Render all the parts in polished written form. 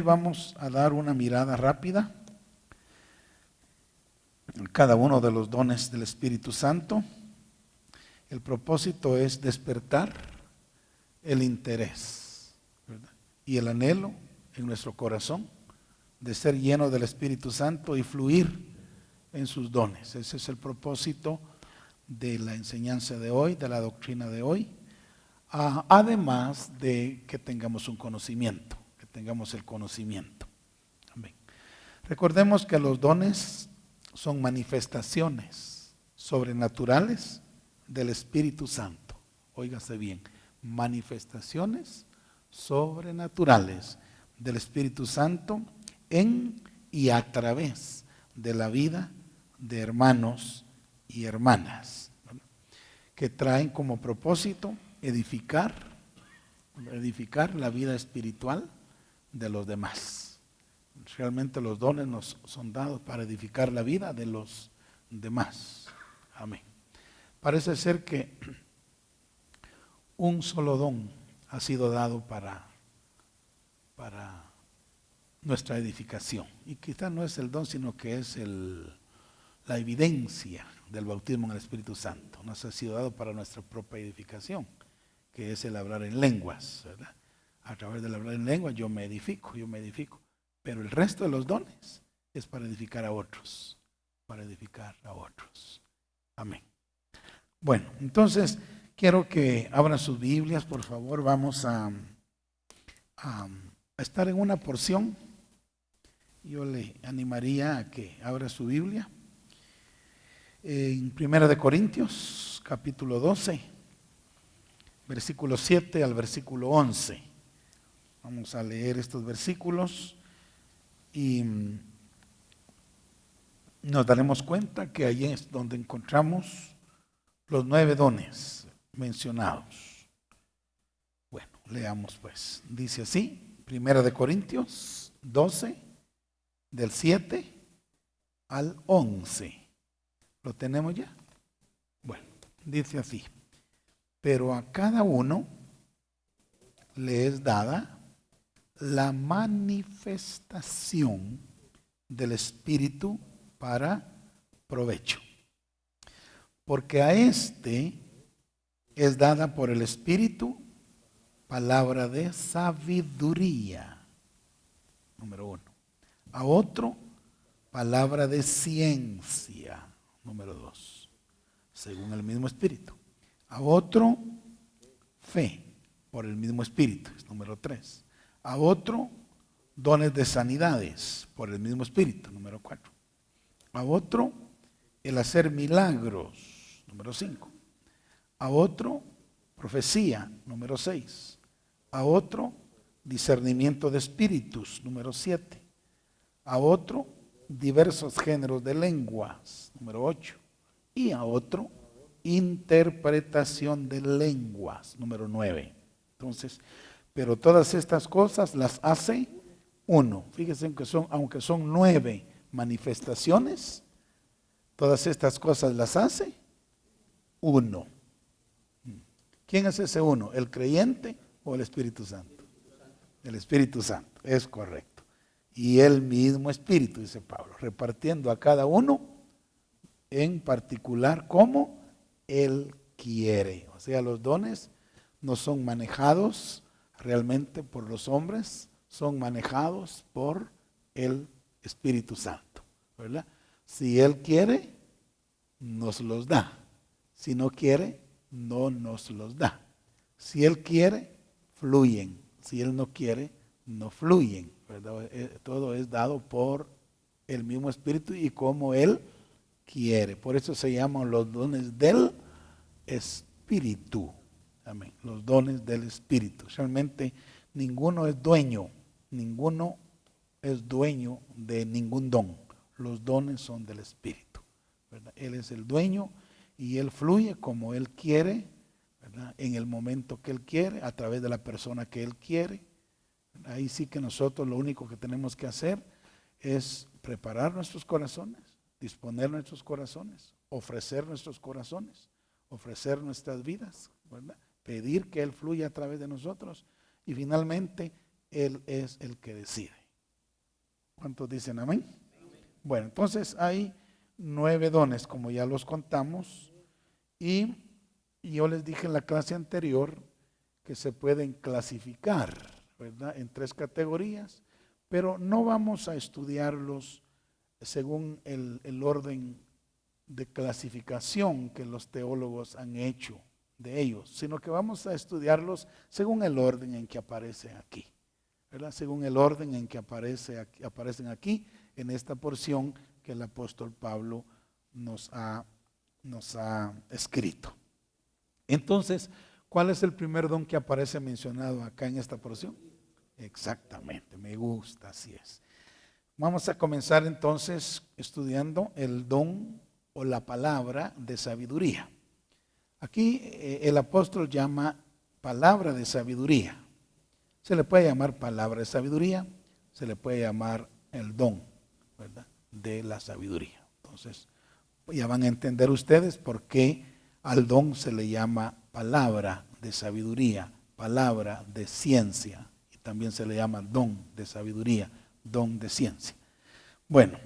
Vamos a dar una mirada rápida a cada uno de los dones del Espíritu Santo. El propósito es despertar el interés, ¿verdad?, y el anhelo en nuestro corazón de ser lleno del Espíritu Santo y fluir en sus dones. Ese es el propósito de la enseñanza de hoy, de la doctrina de hoy, además de que tengamos un conocimiento, que tengamos el conocimiento. Amén. Recordemos que los dones son manifestaciones sobrenaturales del Espíritu Santo. Óigase bien, manifestaciones sobrenaturales del Espíritu Santo en y a través de la vida de hermanos y hermanas, ¿verdad?, que traen como propósito edificar la vida espiritual de los demás. Realmente los dones nos son dados para edificar la vida de los demás. Amén. Parece ser que un solo don ha sido dado para nuestra edificación. Y quizás no es el don, sino que es la evidencia del bautismo en el Espíritu Santo. Nos ha sido dado para nuestra propia edificación, que es el hablar en lenguas, ¿verdad? A través del hablar en lenguas yo me edifico. Pero el resto de los dones es para edificar a otros. Amén. Bueno, entonces quiero que abran sus Biblias, por favor. Vamos a estar en una porción. Yo le animaría a que abra su Biblia en 1 Corintios, capítulo 12, versículo 7 al versículo 11. Vamos a leer estos versículos y nos daremos cuenta que allí es donde encontramos los 9 dones mencionados. Bueno, leamos pues. Dice así, 1 Corintios 12, del 7 al 11. ¿Lo tenemos ya? Bueno, dice así: pero a cada uno le es dada la manifestación del Espíritu para provecho. Porque a este es dada por el Espíritu palabra de sabiduría, número 1. A otro, palabra de ciencia, número 2, según el mismo Espíritu. A otro, fe, por el mismo Espíritu, es número 3. A otro, dones de sanidades, por el mismo Espíritu, número 4. A otro, el hacer milagros, número 5. A otro, profecía, número 6. A otro, discernimiento de espíritus, número 7. A otro, diversos géneros de lenguas, número 8. Y a otro, interpretación de lenguas, número 9. Entonces, pero todas estas cosas las hace uno. Fíjense que aunque son 9 manifestaciones, todas estas cosas las hace uno. ¿Quién es ese uno? ¿El creyente o el Espíritu Santo? El Espíritu Santo, es correcto. Y el mismo Espíritu, dice Pablo, repartiendo a cada uno en particular como Él quiere. O sea, los dones no son manejados realmente por los hombres, son manejados por el Espíritu Santo, ¿verdad? Si Él quiere, nos los da. Si no quiere, no nos los da. Si Él quiere, fluyen. Si Él no quiere, no fluyen, ¿verdad? Todo es dado por el mismo Espíritu y como Él quiere. Por eso se llaman los dones del Espíritu. Amén. Los dones del Espíritu. Realmente ninguno es dueño de ningún don. Los dones son del Espíritu, ¿verdad? Él es el dueño y Él fluye como Él quiere, ¿verdad?, en el momento que Él quiere, a través de la persona que Él quiere. Ahí sí que nosotros lo único que tenemos que hacer es preparar nuestros corazones, disponer nuestros corazones, ofrecer nuestros corazones, ofrecer nuestras vidas, ¿verdad?, pedir que Él fluya a través de nosotros y finalmente Él es el que decide. ¿Cuántos dicen amén? Bueno, entonces hay 9 dones, como ya los contamos, y yo les dije en la clase anterior que se pueden clasificar, ¿verdad?, en 3 categorías, pero no vamos a estudiarlos según el orden de clasificación que los teólogos han hecho de ellos, sino que vamos a estudiarlos según el orden en que aparecen aquí, ¿verdad? Según el orden en que aparecen aquí en esta porción que el apóstol Pablo nos ha escrito. Entonces, ¿cuál es el primer don que aparece mencionado acá en esta porción? Exactamente, me gusta, así es. Vamos a comenzar entonces estudiando el don o la palabra de sabiduría. Aquí el apóstol llama palabra de sabiduría. Se le puede llamar palabra de sabiduría, se le puede llamar el don, ¿verdad?, de la sabiduría. Entonces, ya van a entender ustedes por qué al don se le llama palabra de sabiduría, palabra de ciencia, y también se le llama don de sabiduría, don de ciencia. Bueno,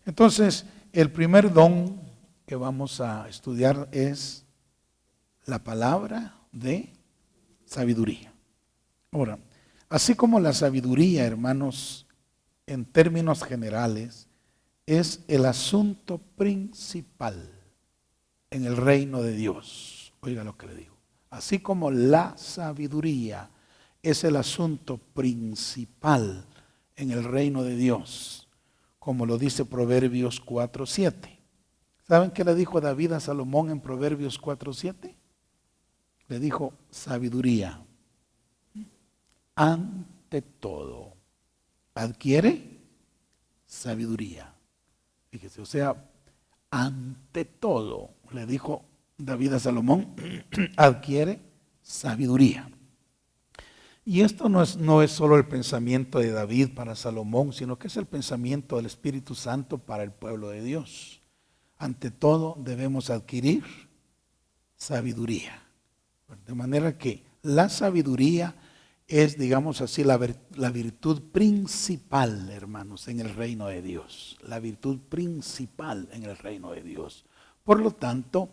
entonces el primer don que vamos a estudiar es la palabra de sabiduría. Ahora, así como la sabiduría, hermanos, en términos generales, es el asunto principal en el reino de Dios. Oiga lo que le digo. Así como la sabiduría es el asunto principal en el reino de Dios, como lo dice Proverbios 4:7. ¿Saben qué le dijo David a Salomón en Proverbios 4:7? Le dijo sabiduría. Ante todo, adquiere sabiduría. Fíjese, o sea, ante todo, le dijo David a Salomón, adquiere sabiduría. Y esto no es solo el pensamiento de David para Salomón, sino que es el pensamiento del Espíritu Santo para el pueblo de Dios. Ante todo debemos adquirir sabiduría. De manera que la sabiduría es, digamos así, la virtud principal, hermanos, en el reino de Dios. La virtud principal en el reino de Dios. Por lo tanto,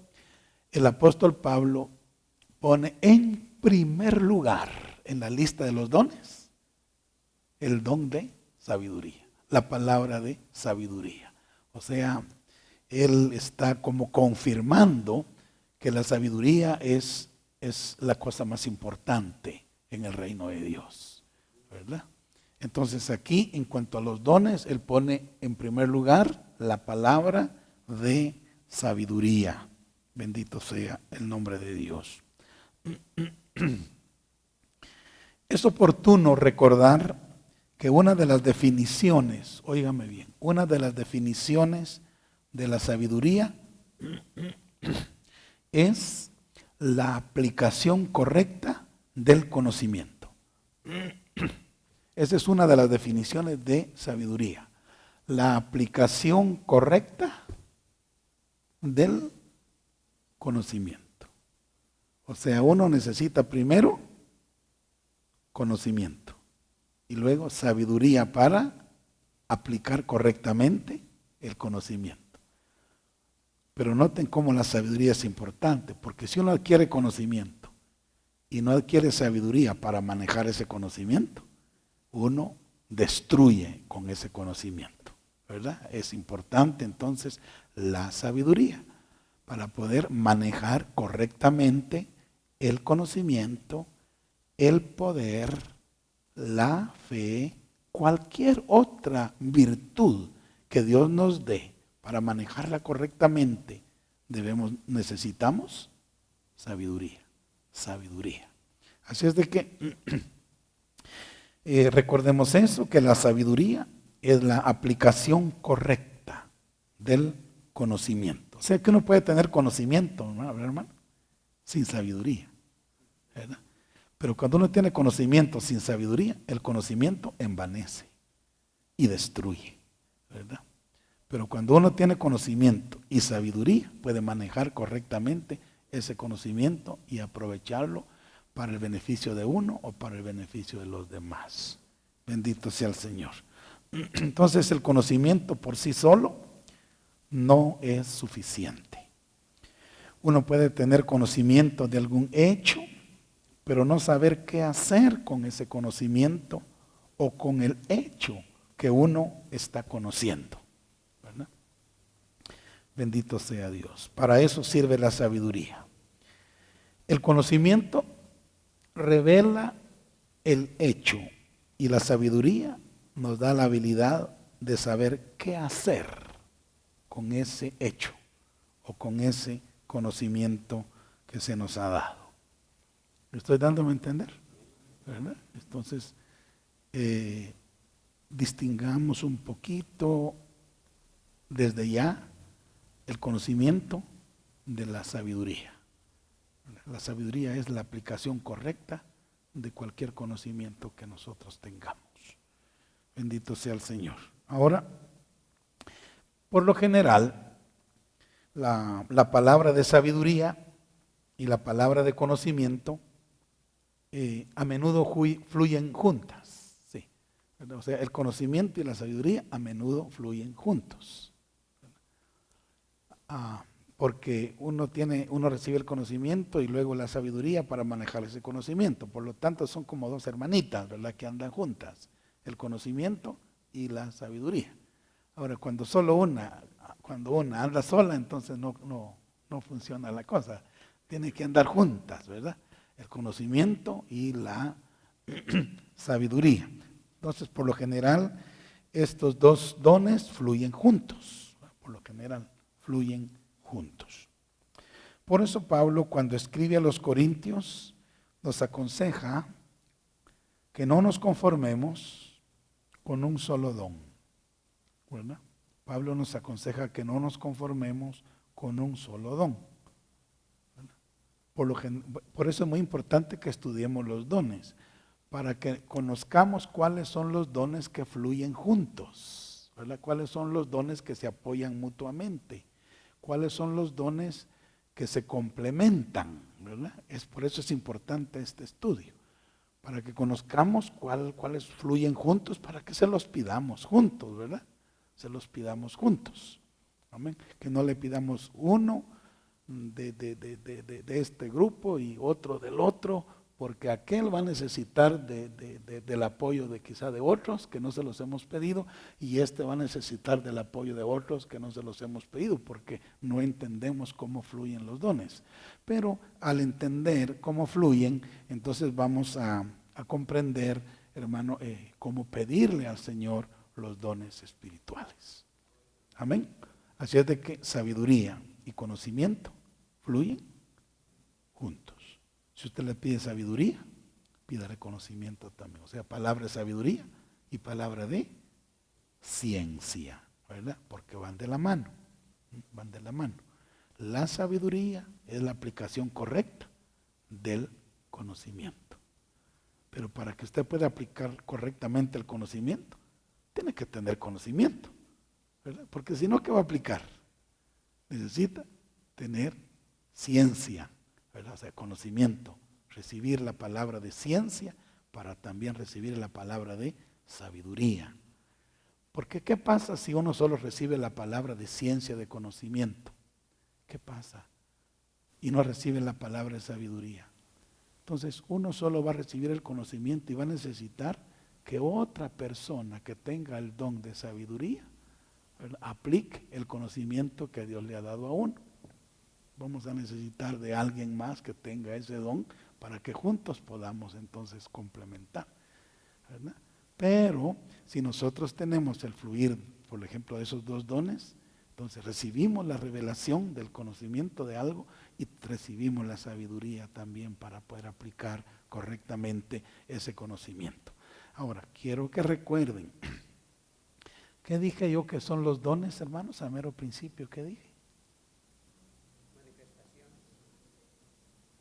el apóstol Pablo pone en primer lugar en la lista de los dones el don de sabiduría, la palabra de sabiduría. O sea, él está como confirmando que la sabiduría es la cosa más importante en el reino de Dios, ¿verdad? Entonces aquí, en cuanto a los dones, él pone en primer lugar la palabra de sabiduría. Bendito sea el nombre de Dios. Es oportuno recordar que una de las definiciones, óigame bien, una de las definiciones de la sabiduría es la aplicación correcta del conocimiento. Esa es una de las definiciones de sabiduría. La aplicación correcta del conocimiento. O sea, uno necesita primero conocimiento y luego sabiduría para aplicar correctamente el conocimiento. Pero noten cómo la sabiduría es importante, porque si uno adquiere conocimiento y no adquiere sabiduría para manejar ese conocimiento, uno destruye con ese conocimiento, ¿verdad? Es importante entonces la sabiduría para poder manejar correctamente el conocimiento, el poder, la fe, cualquier otra virtud que Dios nos dé. Para manejarla correctamente necesitamos sabiduría, sabiduría. Así es de que recordemos eso, que la sabiduría es la aplicación correcta del conocimiento. O sea que uno puede tener conocimiento, ¿no, hermano? Sin sabiduría, ¿verdad? Pero cuando uno tiene conocimiento sin sabiduría, el conocimiento envanece y destruye, ¿verdad? Pero cuando uno tiene conocimiento y sabiduría, puede manejar correctamente ese conocimiento y aprovecharlo para el beneficio de uno o para el beneficio de los demás. Bendito sea el Señor. Entonces el conocimiento por sí solo no es suficiente. Uno puede tener conocimiento de algún hecho, pero no saber qué hacer con ese conocimiento o con el hecho que uno está conociendo, ¿verdad? Bendito sea Dios. Para eso sirve la sabiduría. El conocimiento revela el hecho y la sabiduría nos da la habilidad de saber qué hacer con ese hecho o con ese conocimiento que se nos ha dado. ¿Me estoy dándome a entender? ¿Verdad? Entonces, distingamos un poquito desde ya el conocimiento de la sabiduría. La sabiduría es la aplicación correcta de cualquier conocimiento que nosotros tengamos. Bendito sea el Señor. Ahora, por lo general, la palabra de sabiduría y la palabra de conocimiento a menudo fluyen juntas. Sí. O sea, el conocimiento y la sabiduría a menudo fluyen juntos. Porque uno recibe el conocimiento y luego la sabiduría para manejar ese conocimiento. Por lo tanto, son como dos hermanitas, ¿verdad?, que andan juntas, el conocimiento y la sabiduría. Ahora, cuando una anda sola, entonces no funciona la cosa. Tiene que andar juntas, ¿verdad? El conocimiento y la sabiduría. Entonces, por lo general, estos dos dones fluyen juntos. Por lo general, fluyen juntos. Por eso Pablo, cuando escribe a los Corintios, nos aconseja que no nos conformemos con un solo don, ¿verdad? Pablo nos aconseja que no nos conformemos con un solo don. Por eso es muy importante que estudiemos los dones, para que conozcamos cuáles son los dones que fluyen juntos, ¿verdad? Cuáles son los dones que se apoyan mutuamente, cuáles son los dones que se complementan, ¿verdad? Por eso es importante este estudio, para que conozcamos cuáles fluyen juntos, para que se los pidamos juntos, ¿verdad? Se los pidamos juntos. Amén. Que no le pidamos uno de este grupo y otro del otro, porque aquel va a necesitar del apoyo de quizá de otros que no se los hemos pedido, y este va a necesitar del apoyo de otros que no se los hemos pedido, porque no entendemos cómo fluyen los dones. Pero al entender cómo fluyen, entonces vamos a comprender, hermano, cómo pedirle al Señor los dones espirituales. Amén. Así es de que sabiduría y conocimiento fluyen juntos. Si usted le pide sabiduría, pídale conocimiento también. O sea, palabra de sabiduría y palabra de ciencia, ¿verdad? Porque van de la mano. Van de la mano. La sabiduría es la aplicación correcta del conocimiento. Pero para que usted pueda aplicar correctamente el conocimiento, tiene que tener conocimiento, ¿verdad? Porque si no, ¿qué va a aplicar? Necesita tener ciencia, ¿verdad? O sea, conocimiento, recibir la palabra de ciencia para también recibir la palabra de sabiduría. Porque ¿qué pasa si uno solo recibe la palabra de ciencia, de conocimiento? ¿Qué pasa? Y no recibe la palabra de sabiduría. Entonces uno solo va a recibir el conocimiento y va a necesitar que otra persona que tenga el don de sabiduría, ¿verdad?, aplique el conocimiento que Dios le ha dado a uno. Vamos a necesitar de alguien más que tenga ese don para que juntos podamos entonces complementar, ¿verdad? Pero si nosotros tenemos el fluir, por ejemplo, de esos dos dones, entonces recibimos la revelación del conocimiento de algo y recibimos la sabiduría también para poder aplicar correctamente ese conocimiento. Ahora, quiero que recuerden, ¿qué dije yo que son los dones, hermanos? A mero principio, ¿qué dije?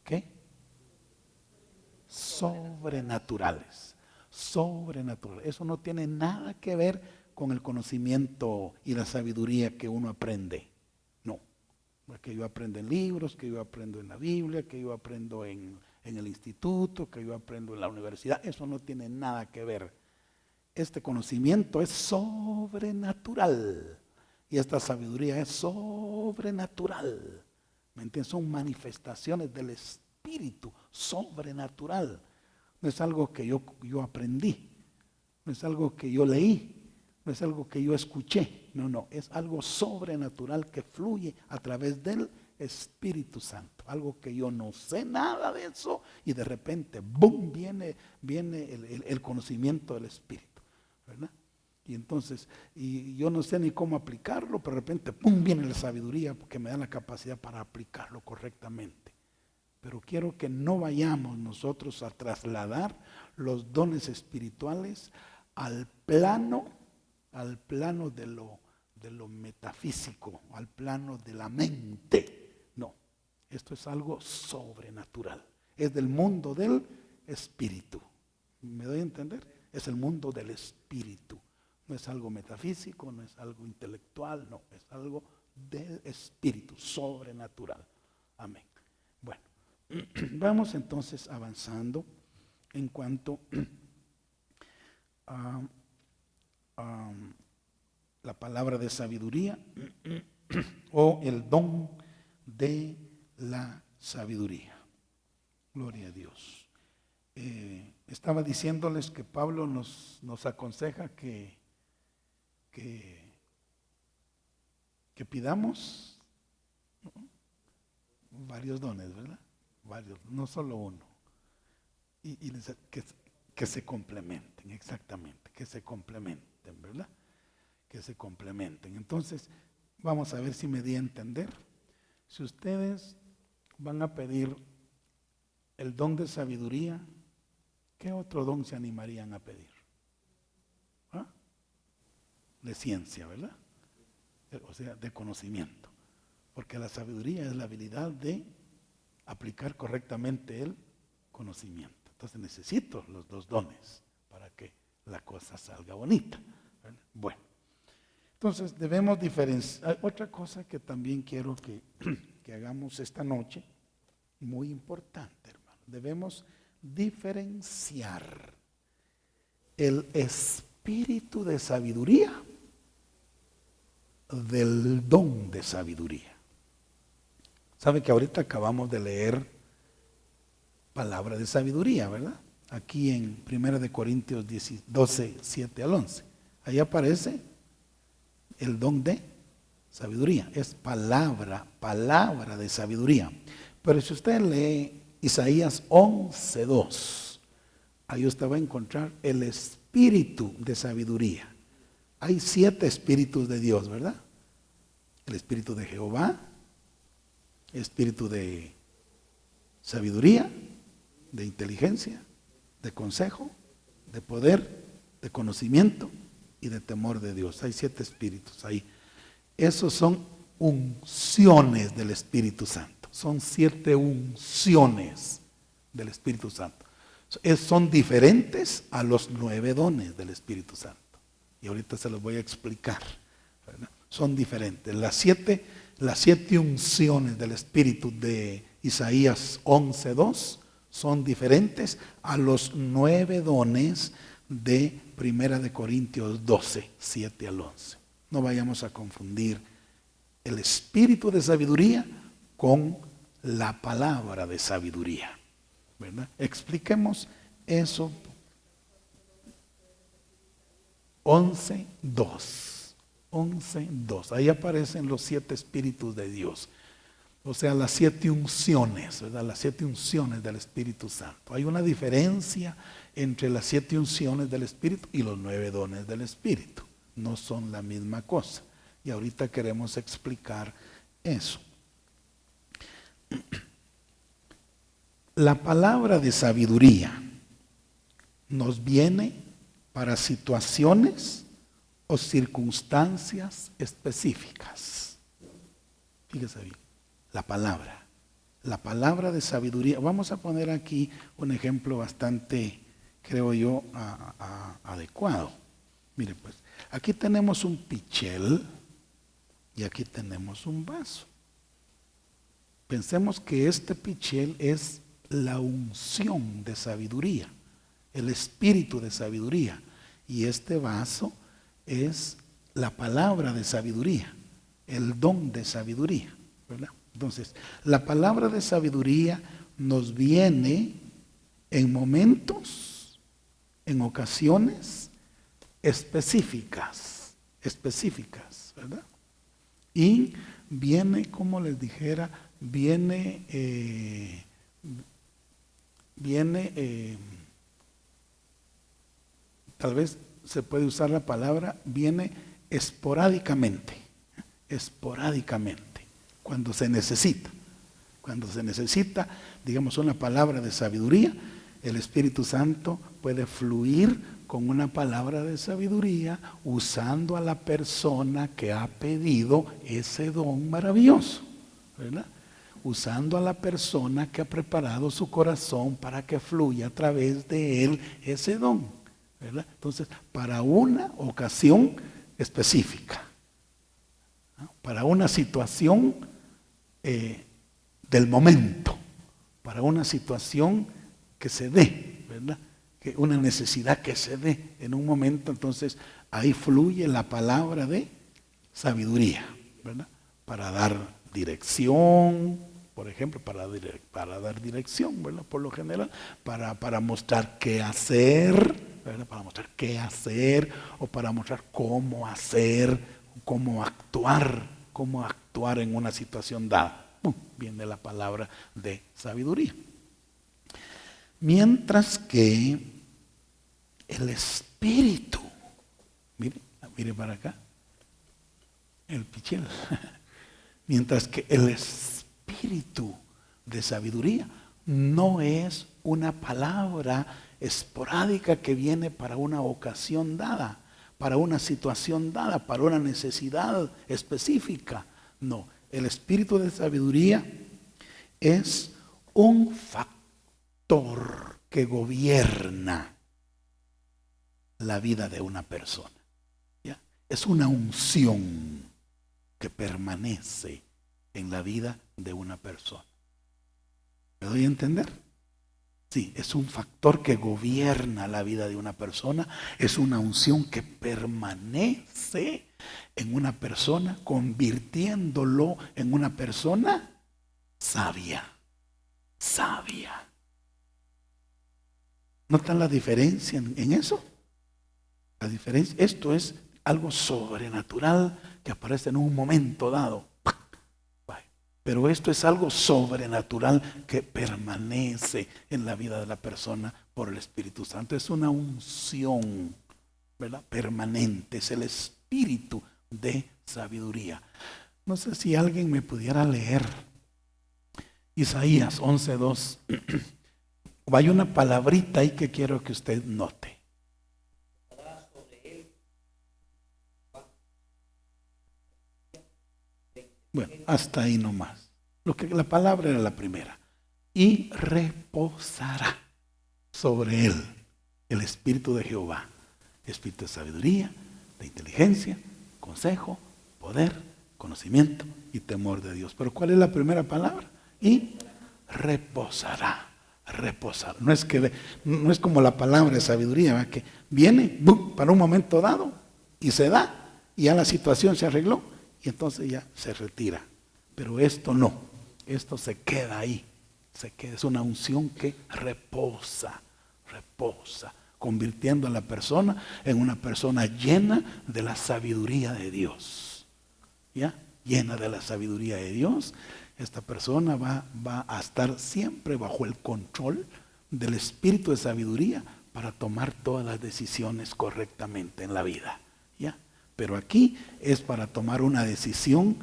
¿Qué? Sobrenaturales. Sobrenaturales. Eso no tiene nada que ver con el conocimiento y la sabiduría que uno aprende. No. Que yo aprendo en libros, que yo aprendo en la Biblia, que yo aprendo en el instituto, que yo aprendo en la universidad. Eso no tiene nada que ver. este conocimiento es sobrenatural. Y esta sabiduría es sobrenatural. ¿Me entiendes? Son manifestaciones del Espíritu, sobrenatural. No es algo que yo aprendí, no es algo que yo leí, no es algo que yo escuché. No, es algo sobrenatural que fluye a través del Espíritu Santo. Algo que yo no sé nada de eso y de repente, ¡boom!, viene el conocimiento del Espíritu, ¿verdad? Y entonces, y yo no sé ni cómo aplicarlo, pero de repente, ¡pum!, viene la sabiduría que me da la capacidad para aplicarlo correctamente. Pero quiero que no vayamos nosotros a trasladar los dones espirituales al plano de lo metafísico, al plano de la mente. No, esto es algo sobrenatural. Es del mundo del espíritu. ¿Me doy a entender? Es el mundo del espíritu. No es algo metafísico, no es algo intelectual, no, es algo del espíritu, sobrenatural. Amén. Bueno, vamos entonces avanzando en cuanto a la palabra de sabiduría o el don de la sabiduría. Gloria a Dios. Estaba diciéndoles que Pablo nos aconseja que pidamos varios dones, ¿verdad? Varios, no solo uno. Y que se complementen, exactamente, que se complementen, ¿verdad? Que se complementen. Entonces, vamos a ver si me di a entender. Si ustedes van a pedir el don de sabiduría, ¿qué otro don se animarían a pedir? ¿Ah? De ciencia, ¿verdad? O sea, de conocimiento. Porque la sabiduría es la habilidad de aplicar correctamente el conocimiento. Entonces necesito los dos dones para que la cosa salga bonita, ¿verdad? Bueno, entonces debemos diferenciar. Otra cosa que también quiero que hagamos esta noche, muy importante, hermano. Debemos diferenciar el espíritu de sabiduría del don de sabiduría. ¿Sabe que ahorita acabamos de leer palabra de sabiduría, verdad? Aquí en 1 Corintios 12, 7 al 11. Ahí aparece el don de sabiduría. Es palabra de sabiduría. Pero si usted lee Isaías 11, 2, ahí usted va a encontrar el espíritu de sabiduría. Hay 7 espíritus de Dios, ¿verdad? El espíritu de Jehová, espíritu de sabiduría, de inteligencia, de consejo, de poder, de conocimiento y de temor de Dios. Hay 7 espíritus ahí. Esos son unciones del Espíritu Santo. Son 7 unciones del Espíritu Santo. Son diferentes a los 9 dones del Espíritu Santo. Y ahorita se los voy a explicar, ¿verdad? Son diferentes. Las siete unciones del Espíritu de Isaías 11:2 son diferentes a los 9 dones de 1 Corintios 12, 7 al 11. No vayamos a confundir el espíritu de sabiduría con la palabra de sabiduría, ¿verdad? Expliquemos eso. 11:2. 11:2. Ahí aparecen los 7 espíritus de Dios. O sea, las 7 unciones, ¿verdad? Las 7 unciones del Espíritu Santo. Hay una diferencia entre las 7 unciones del Espíritu y los 9 dones del Espíritu. No son la misma cosa. Y ahorita queremos explicar eso. La palabra de sabiduría nos viene para situaciones o circunstancias específicas. Fíjese bien. La palabra de sabiduría. Vamos a poner aquí un ejemplo bastante, creo yo, adecuado. Mire pues, aquí tenemos un pichel y aquí tenemos un vaso. Pensemos que este pichel es la unción de sabiduría, el espíritu de sabiduría. Y este vaso es la palabra de sabiduría, el don de sabiduría, ¿verdad? Entonces, la palabra de sabiduría nos viene en momentos, en ocasiones específicas, ¿verdad? Y viene, como les dijera, viene tal vez se puede usar la palabra, viene esporádicamente, cuando se necesita. Cuando se necesita, digamos, una palabra de sabiduría, el Espíritu Santo puede fluir con una palabra de sabiduría usando a la persona que ha pedido ese don maravilloso, ¿verdad? Usando a la persona que ha preparado su corazón para que fluya a través de él ese don, ¿verdad? Entonces, para una ocasión específica, ¿no? Para una situación del momento, para una situación que se dé, ¿verdad? Que una necesidad que se dé en un momento, entonces ahí fluye la palabra de sabiduría, ¿verdad? Para dar dirección, por ejemplo, para dar dirección, ¿verdad? Por lo general, para mostrar qué hacer, ¿verdad? Para mostrar qué hacer, o para mostrar cómo hacer, cómo actuar en una situación dada. Viene la palabra de sabiduría. Mientras que el Espíritu, mire para acá, el pichel, mientras que el Espíritu de sabiduría no es una palabra esporádica que viene para una ocasión dada, para una situación dada, para una necesidad específica. No, el Espíritu de sabiduría es un factor que gobierna la vida de una persona, ¿ya? Es una unción que permanece en la vida de una persona. ¿Me doy a entender? Sí, es un factor que gobierna la vida de una persona, es una unción que permanece en una persona, convirtiéndolo en una persona sabia. ¿Notan la diferencia en eso? La diferencia, esto es algo sobrenatural que aparece en un momento dado. Pero esto es algo sobrenatural que permanece en la vida de la persona por el Espíritu Santo. Es una unción, ¿verdad? Permanente, es el Espíritu de sabiduría. No sé si alguien me pudiera leer Isaías 11:2. Hay una palabrita ahí que quiero que usted note. Bueno, hasta ahí nomás. La palabra era la primera. Y reposará sobre él el Espíritu de Jehová. Espíritu de sabiduría, de inteligencia, consejo, poder, conocimiento y temor de Dios. Pero ¿cuál es la primera palabra? Y reposará. Reposar. No es como la palabra de sabiduría, ¿verdad? Que viene para un momento dado y se da y ya la situación se arregló y entonces ya se retira. Pero esto no, esto se queda ahí, es una unción que reposa, convirtiendo a la persona en una persona llena de la sabiduría de Dios. ¿Ya? Llena de la sabiduría de Dios. Esta persona va a estar siempre bajo el control del Espíritu de sabiduría para tomar todas las decisiones correctamente en la vida. ¿Ya? Pero aquí es para tomar una decisión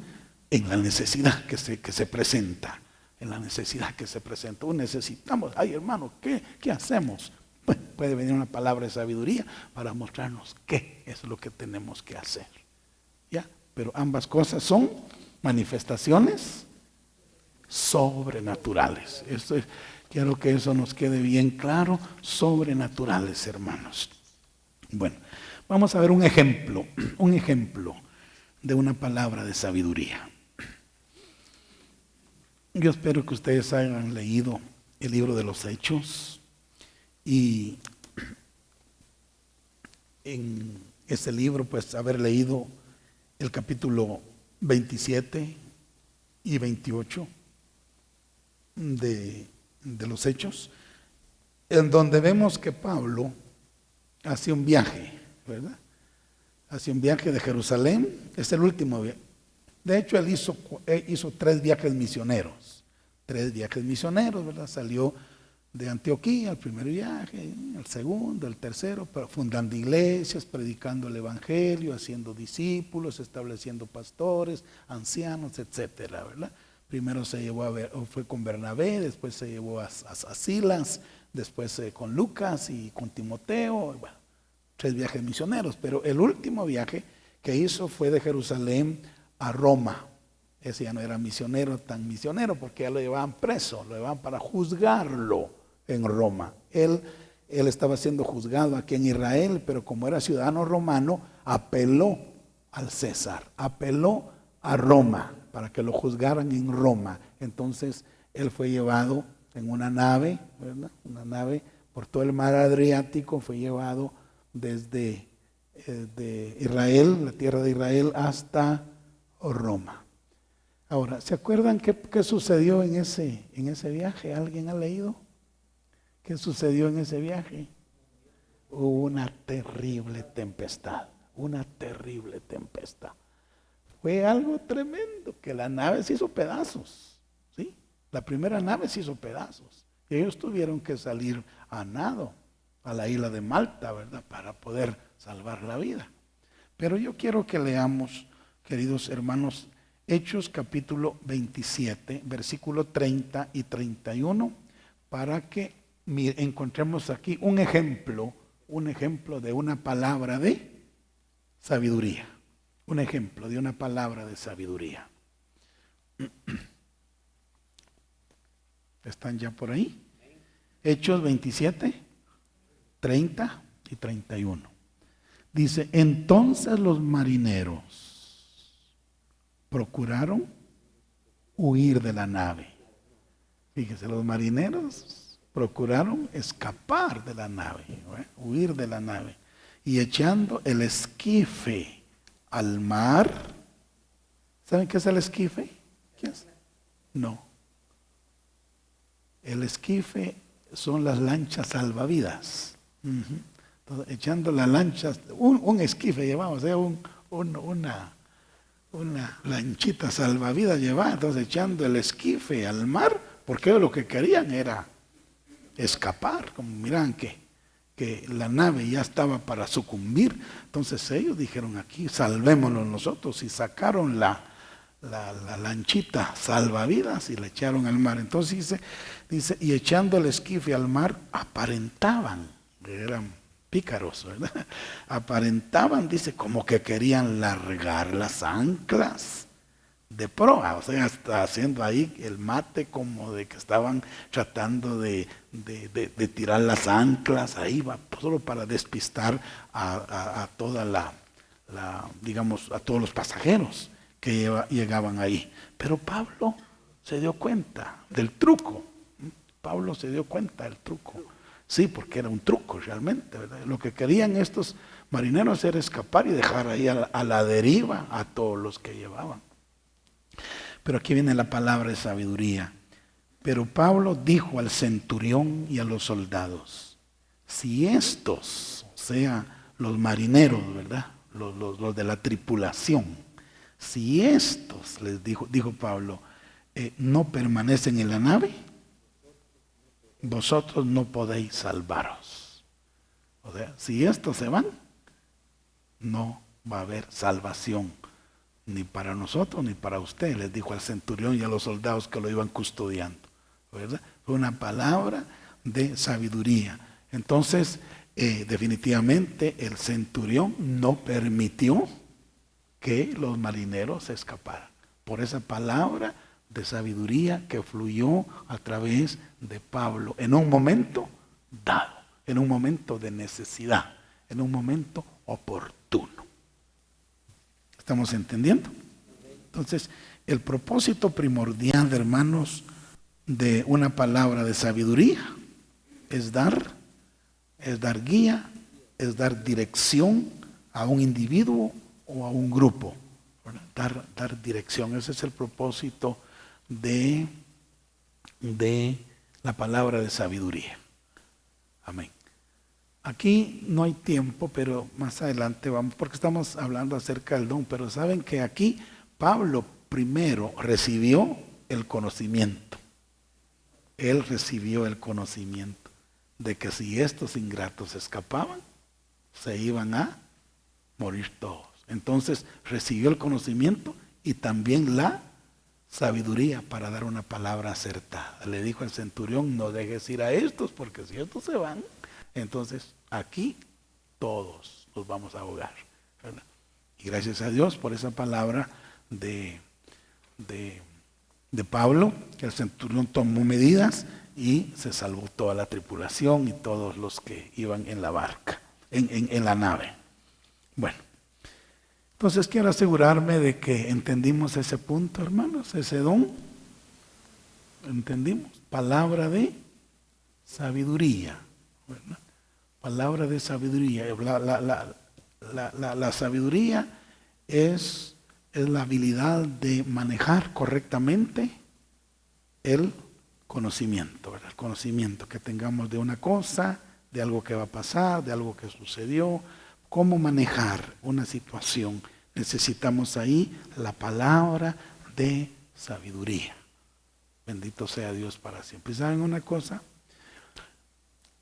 en la necesidad que se presenta. En la necesidad que se presenta. Necesitamos, ay hermano, ¿qué hacemos? Pues puede venir una palabra de sabiduría para mostrarnos qué es lo que tenemos que hacer. ¿Ya? Pero ambas cosas son manifestaciones sobrenaturales. Quiero que eso nos quede bien claro, sobrenaturales, hermanos. Bueno, vamos a ver un ejemplo de una palabra de sabiduría. Yo espero que ustedes hayan leído el libro de los Hechos y en ese libro, pues haber leído el capítulo 27 y 28 de los Hechos, en donde vemos que Pablo hace un viaje, ¿verdad? Hace un viaje de Jerusalén, es el último viaje. De hecho, él hizo 3 viajes misioneros, ¿verdad? Salió de Antioquía, el primer viaje, el segundo, el tercero, fundando iglesias, predicando el evangelio, haciendo discípulos, estableciendo pastores, ancianos, etcétera, ¿verdad? Primero fue con Bernabé, después se llevó a Silas, después con Lucas y con Timoteo, bueno, 3 viajes misioneros, pero el último viaje que hizo fue de Jerusalén a Roma. Ese ya no era tan misionero, porque ya lo llevaban preso, lo llevaban para juzgarlo en Roma. Él estaba siendo juzgado aquí en Israel, pero como era ciudadano romano, apeló al César, apeló a Roma para que lo juzgaran en Roma. Entonces él fue llevado en una nave, ¿verdad? Una nave por todo el mar Adriático, fue llevado desde de Israel, la tierra de Israel, hasta Roma. Ahora, ¿se acuerdan qué sucedió en ese viaje? ¿Alguien ha leído? ¿Qué sucedió en ese viaje? Hubo una terrible tempestad, Fue algo tremendo, que la nave se hizo pedazos, ¿sí? La primera nave se hizo pedazos. Y ellos tuvieron que salir a nado a la isla de Malta, ¿verdad? Para poder salvar la vida. Pero yo quiero que leamos, queridos hermanos, Hechos capítulo 27, versículo 30 y 31, para que encontremos aquí un ejemplo de una palabra de sabiduría. Un ejemplo de una palabra de sabiduría. ¿Están ya por ahí? Hechos 27, 30 y 31. Dice, entonces los marineros procuraron huir de la nave. Fíjese, los marineros procuraron escapar de la nave, huir de la nave. Y echando el esquife al mar. ¿Saben qué es el esquife? ¿Qué es? No. El esquife son las lanchas salvavidas. Entonces, echando las lanchas, un esquife llevamos, una lanchita salvavidas llevaba, entonces echando el esquife al mar, porque lo que querían era escapar, como miran que la nave ya estaba para sucumbir. Entonces ellos dijeron, aquí salvémonos nosotros, y sacaron la lanchita salvavidas y la echaron al mar. Entonces dice, y echando el esquife al mar, aparentaban, eran pícaros, ¿verdad? Aparentaban, dice, como que querían largar las anclas de proa, o sea, está haciendo ahí el mate como de que estaban tratando de tirar las anclas, ahí va, solo para despistar a toda digamos, a todos los pasajeros que llegaban ahí. Pero Pablo se dio cuenta del truco. Sí, porque era un truco realmente, ¿verdad? Lo que querían estos marineros era escapar y dejar ahí a la deriva a todos los que llevaban. Pero aquí viene la palabra de sabiduría. Pero Pablo dijo al centurión y a los soldados, si estos, o sea, los marineros, ¿verdad? Los de la tripulación, si estos, les dijo Pablo, no permanecen en la nave, vosotros no podéis salvaros. O sea, si estos se van, no va a haber salvación, ni para nosotros ni para usted, les dijo al centurión y a los soldados que lo iban custodiando, ¿verdad? Fue una palabra de sabiduría. Entonces, definitivamente el centurión no permitió que los marineros se escaparan, por esa palabra de sabiduría que fluyó a través de Pablo en un momento dado, en un momento de necesidad, en un momento oportuno. ¿Estamos entendiendo? Entonces, el propósito primordial, hermanos, de una palabra de sabiduría es dar guía es dar dirección a un individuo o a un grupo. Dar dirección. Ese es el propósito de la palabra de sabiduría. Amén. Aquí no hay tiempo, pero más adelante vamos, porque estamos hablando acerca del don. Pero saben que aquí Pablo primero recibió el conocimiento. Él recibió el conocimiento de que si estos ingratos escapaban, se iban a morir todos. Entonces recibió el conocimiento y también la sabiduría para dar una palabra acertada. Le dijo al centurión: no dejes ir a estos, porque si estos se van, entonces aquí todos nos vamos a ahogar, ¿verdad? Y gracias a Dios por esa palabra de Pablo, que el centurión tomó medidas y se salvó toda la tripulación y todos los que iban en la barca, en la nave. Bueno, entonces quiero asegurarme de que entendimos ese punto, hermanos, ese don. ¿Entendimos? Palabra de sabiduría, ¿verdad? Palabra de sabiduría. La sabiduría es la habilidad de manejar correctamente el conocimiento, ¿verdad? El conocimiento que tengamos de una cosa, de algo que va a pasar, de algo que sucedió. Cómo manejar una situación. Necesitamos ahí la palabra de sabiduría. Bendito sea Dios para siempre. ¿Saben una cosa?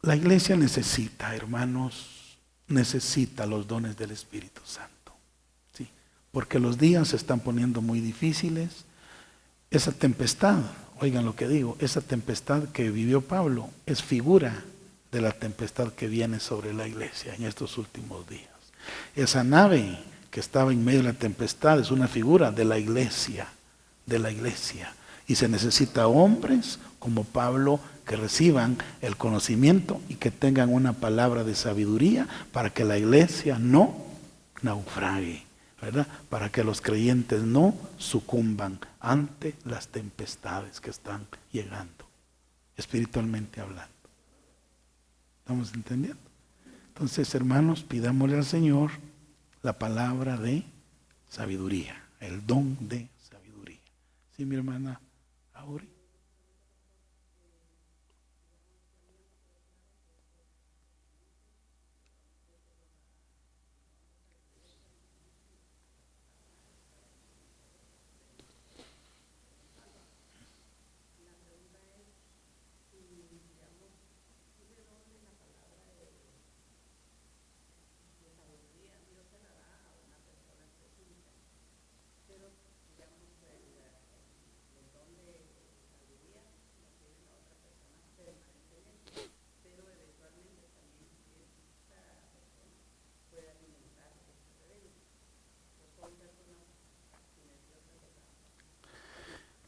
La iglesia necesita, hermanos, necesita los dones del Espíritu Santo. ¿Sí? Porque los días se están poniendo muy difíciles. Esa tempestad, oigan lo que digo, esa tempestad que vivió Pablo es figura de la tempestad que viene sobre la iglesia en estos últimos días. Esa nave que estaba en medio de la tempestad es una figura de la iglesia, y se necesita hombres como Pablo que reciban el conocimiento y que tengan una palabra de sabiduría para que la iglesia no naufrague, ¿verdad? Para que los creyentes no sucumban ante las tempestades que están llegando, espiritualmente hablando. ¿Estamos entendiendo? Entonces, hermanos, pidámosle al Señor la palabra de sabiduría, el don de sabiduría. ¿Sí, mi hermana Auri?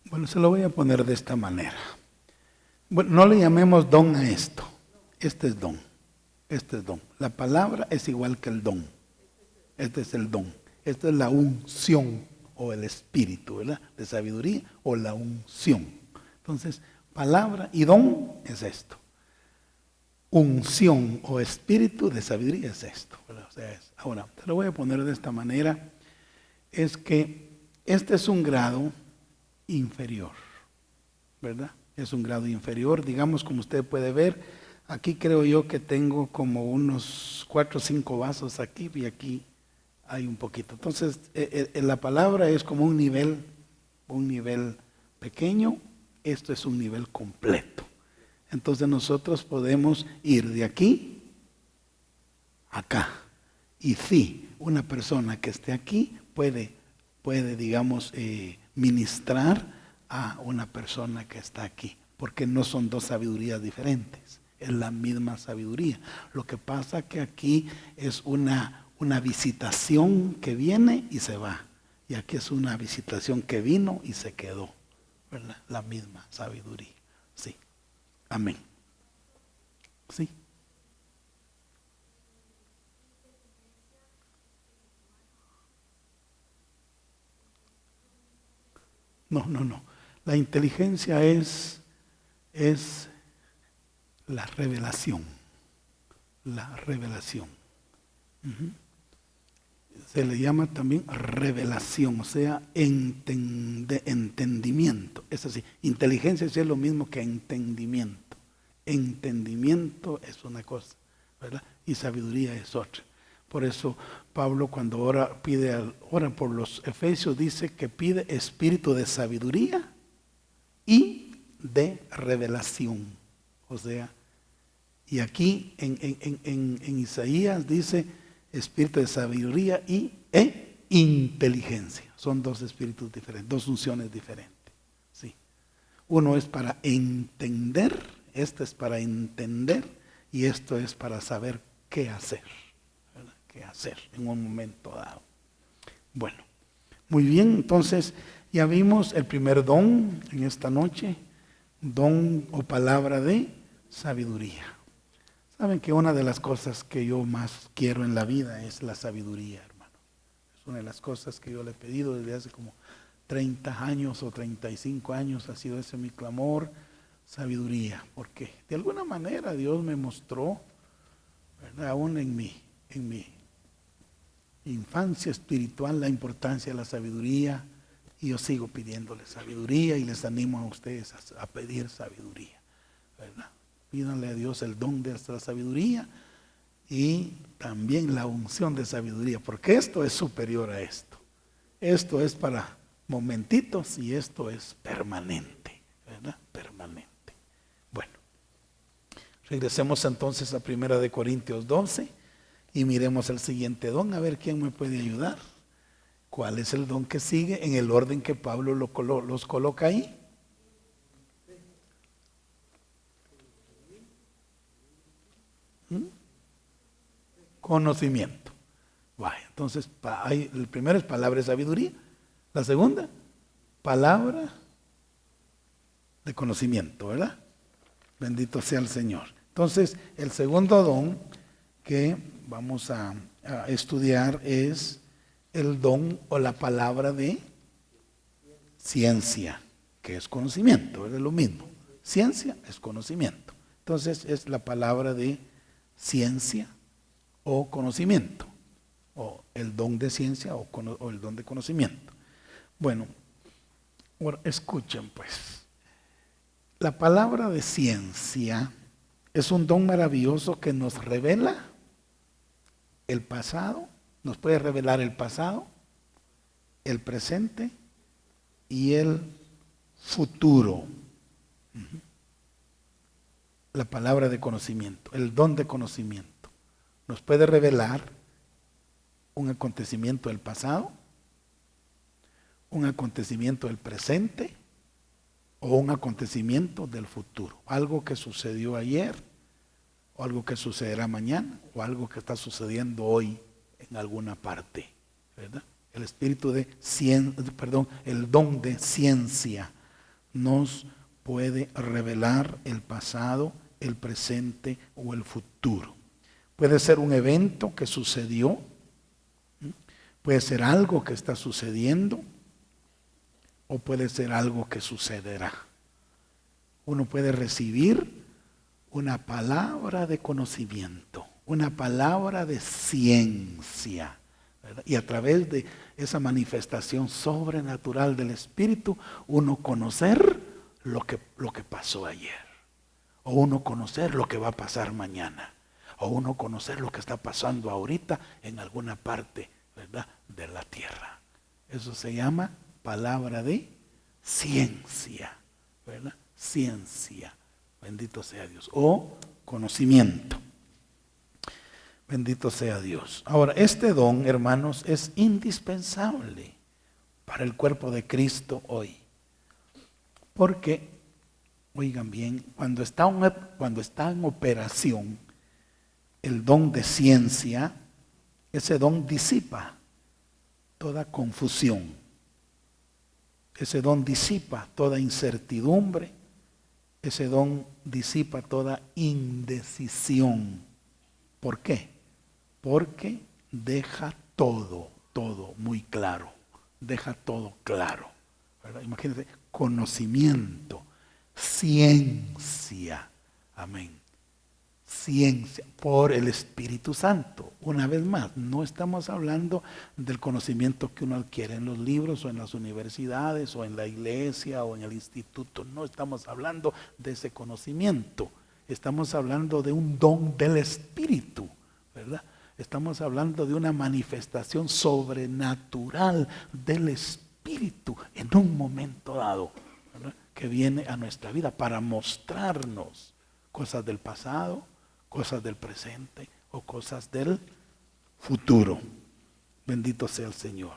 Bueno, se lo voy a poner de esta manera. Bueno, no le llamemos don a esto. Este es don. Este es don. La palabra es igual que el don. Este es el don. Esta es la unción o el espíritu, ¿verdad? De sabiduría o la unción. Entonces, palabra y don es esto. Unción o espíritu de sabiduría es esto, ¿verdad? O sea, ahora, te lo voy a poner de esta manera. Es que este es un grado inferior, ¿verdad? Es un grado inferior, digamos, como usted puede ver, aquí creo yo que tengo como unos 4 o 5 vasos aquí y aquí hay un poquito. Entonces, la palabra es como un nivel pequeño, esto es un nivel completo. Entonces nosotros podemos ir de aquí a acá. Y sí, una persona que esté aquí puede digamos, ministrar a una persona que está aquí, porque no son dos sabidurías diferentes, es la misma sabiduría. Lo que pasa que aquí es una visitación que viene y se va, y aquí es una visitación que vino y se quedó, ¿verdad? La misma sabiduría. Sí. Amén. Sí. No. La inteligencia es la revelación. La revelación. Se le llama también revelación, o sea, entendimiento. Es así, inteligencia sí es lo mismo que entendimiento. Entendimiento es una cosa, ¿verdad? Y sabiduría es otra. Por eso Pablo cuando ora por los efesios dice que pide espíritu de sabiduría y de revelación. O sea, y aquí en Isaías dice espíritu de sabiduría e inteligencia. Son dos espíritus diferentes, dos funciones diferentes. Sí. Uno es para entender, este es para entender y esto es para saber qué hacer. ¿Verdad? Qué hacer en un momento dado. Bueno, muy bien, entonces ya vimos el primer don en esta noche, don o palabra de sabiduría. Saben que una de las cosas que yo más quiero en la vida es la sabiduría, hermano. Es una de las cosas que yo le he pedido desde hace como 30 años o 35 años, ha sido ese mi clamor, sabiduría. Porque de alguna manera Dios me mostró, ¿verdad? Aún en mi infancia espiritual, la importancia de la sabiduría. Y yo sigo pidiéndole sabiduría y les animo a ustedes a pedir sabiduría, ¿verdad? Pídanle a Dios el don de la sabiduría y también la unción de sabiduría, porque esto es superior a esto. Esto es para momentitos y esto es permanente, ¿verdad? Permanente. Bueno, regresemos entonces a 1 Corintios 12 y miremos el siguiente don, a ver quién me puede ayudar. ¿Cuál es el don que sigue en el orden que Pablo los coloca ahí? Conocimiento. Vaya, entonces, el primero es palabra de sabiduría. La segunda, palabra de conocimiento, ¿verdad? Bendito sea el Señor. Entonces, el segundo don que vamos a estudiar es el don o la palabra de ciencia, que es conocimiento, es lo mismo. Ciencia es conocimiento. Entonces, es la palabra de ciencia o conocimiento, o el don de ciencia o el don de conocimiento. Bueno, ahora escuchen pues, la palabra de ciencia es un don maravilloso que nos revela el pasado, nos puede revelar el pasado, el presente y el futuro. La palabra de conocimiento, el don de conocimiento. Nos puede revelar un acontecimiento del pasado, un acontecimiento del presente o un acontecimiento del futuro. Algo que sucedió ayer o algo que sucederá mañana o algo que está sucediendo hoy en alguna parte, ¿verdad? El espíritu de el don de ciencia nos puede revelar el pasado, el presente o el futuro. Puede ser un evento que sucedió, puede ser algo que está sucediendo o puede ser algo que sucederá. Uno puede recibir una palabra de conocimiento, una palabra de ciencia, ¿verdad? Y a través de esa manifestación sobrenatural del Espíritu, uno conocer lo que pasó ayer, o uno conocer lo que va a pasar mañana, o uno conocer lo que está pasando ahorita en alguna parte, ¿verdad?, de la tierra. Eso se llama palabra de ciencia, ¿verdad? Ciencia. Bendito sea Dios. O conocimiento. Bendito sea Dios. Ahora, este don, hermanos, es indispensable para el cuerpo de Cristo hoy. Porque, oigan bien, cuando está en operación el don de ciencia, ese don disipa toda confusión. Ese don disipa toda incertidumbre. Ese don disipa toda indecisión. ¿Por qué? Porque deja todo muy claro. Deja todo claro, ¿verdad? Imagínate, conocimiento, ciencia. Amén. ciencia por el Espíritu Santo. Una vez más, no estamos hablando del conocimiento que uno adquiere en los libros o en las universidades o en la iglesia o en el instituto. No estamos hablando de ese conocimiento. Estamos hablando de un don del Espíritu, ¿verdad? Estamos hablando de una manifestación sobrenatural del Espíritu en un momento dado, ¿verdad? Que viene a nuestra vida para mostrarnos cosas del pasado, cosas del presente o cosas del futuro. Bendito sea el Señor.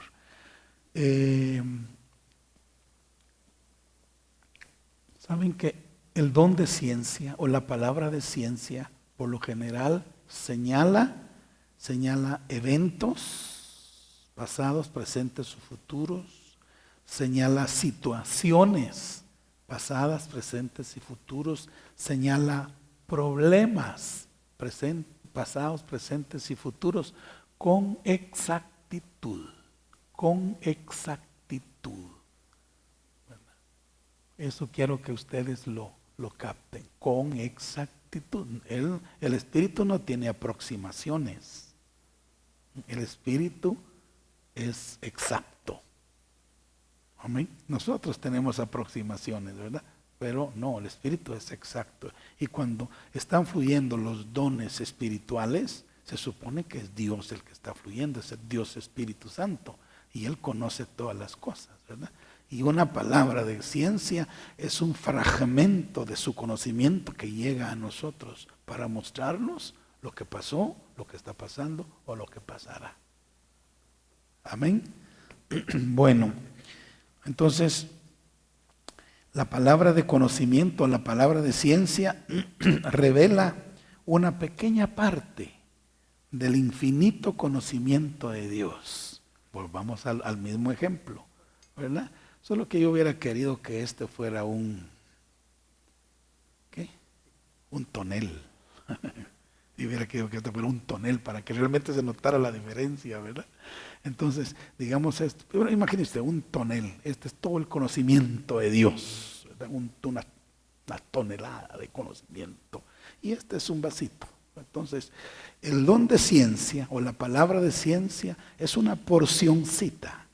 Saben que el don de ciencia o la palabra de ciencia por lo general señala eventos pasados, presentes o futuros, señala situaciones pasadas, presentes y futuros, señala problemas pasados, presentes y futuros con exactitud, con exactitud. Eso quiero que ustedes lo capten, con exactitud. El Espíritu no tiene aproximaciones. El Espíritu es exacto. Amén. Nosotros tenemos aproximaciones, ¿verdad? Pero no, el Espíritu es exacto. Y cuando están fluyendo los dones espirituales, se supone que es Dios el que está fluyendo, es el Dios Espíritu Santo. Y Él conoce todas las cosas, ¿verdad? Y una palabra de ciencia es un fragmento de su conocimiento que llega a nosotros para mostrarnos lo que pasó, lo que está pasando o lo que pasará. Amén. Bueno, entonces la palabra de conocimiento, la palabra de ciencia revela una pequeña parte del infinito conocimiento de Dios. Volvamos al mismo ejemplo, ¿verdad? Solo que yo hubiera querido que este fuera un tonel. Y hubiera querido que este fuera un tonel para que realmente se notara la diferencia, ¿verdad? Entonces, digamos esto. Pero imagínese un tonel. Este es todo el conocimiento de Dios, ¿verdad? Una tonelada de conocimiento. Y este es un vasito. Entonces, el don de ciencia o la palabra de ciencia es una porcioncita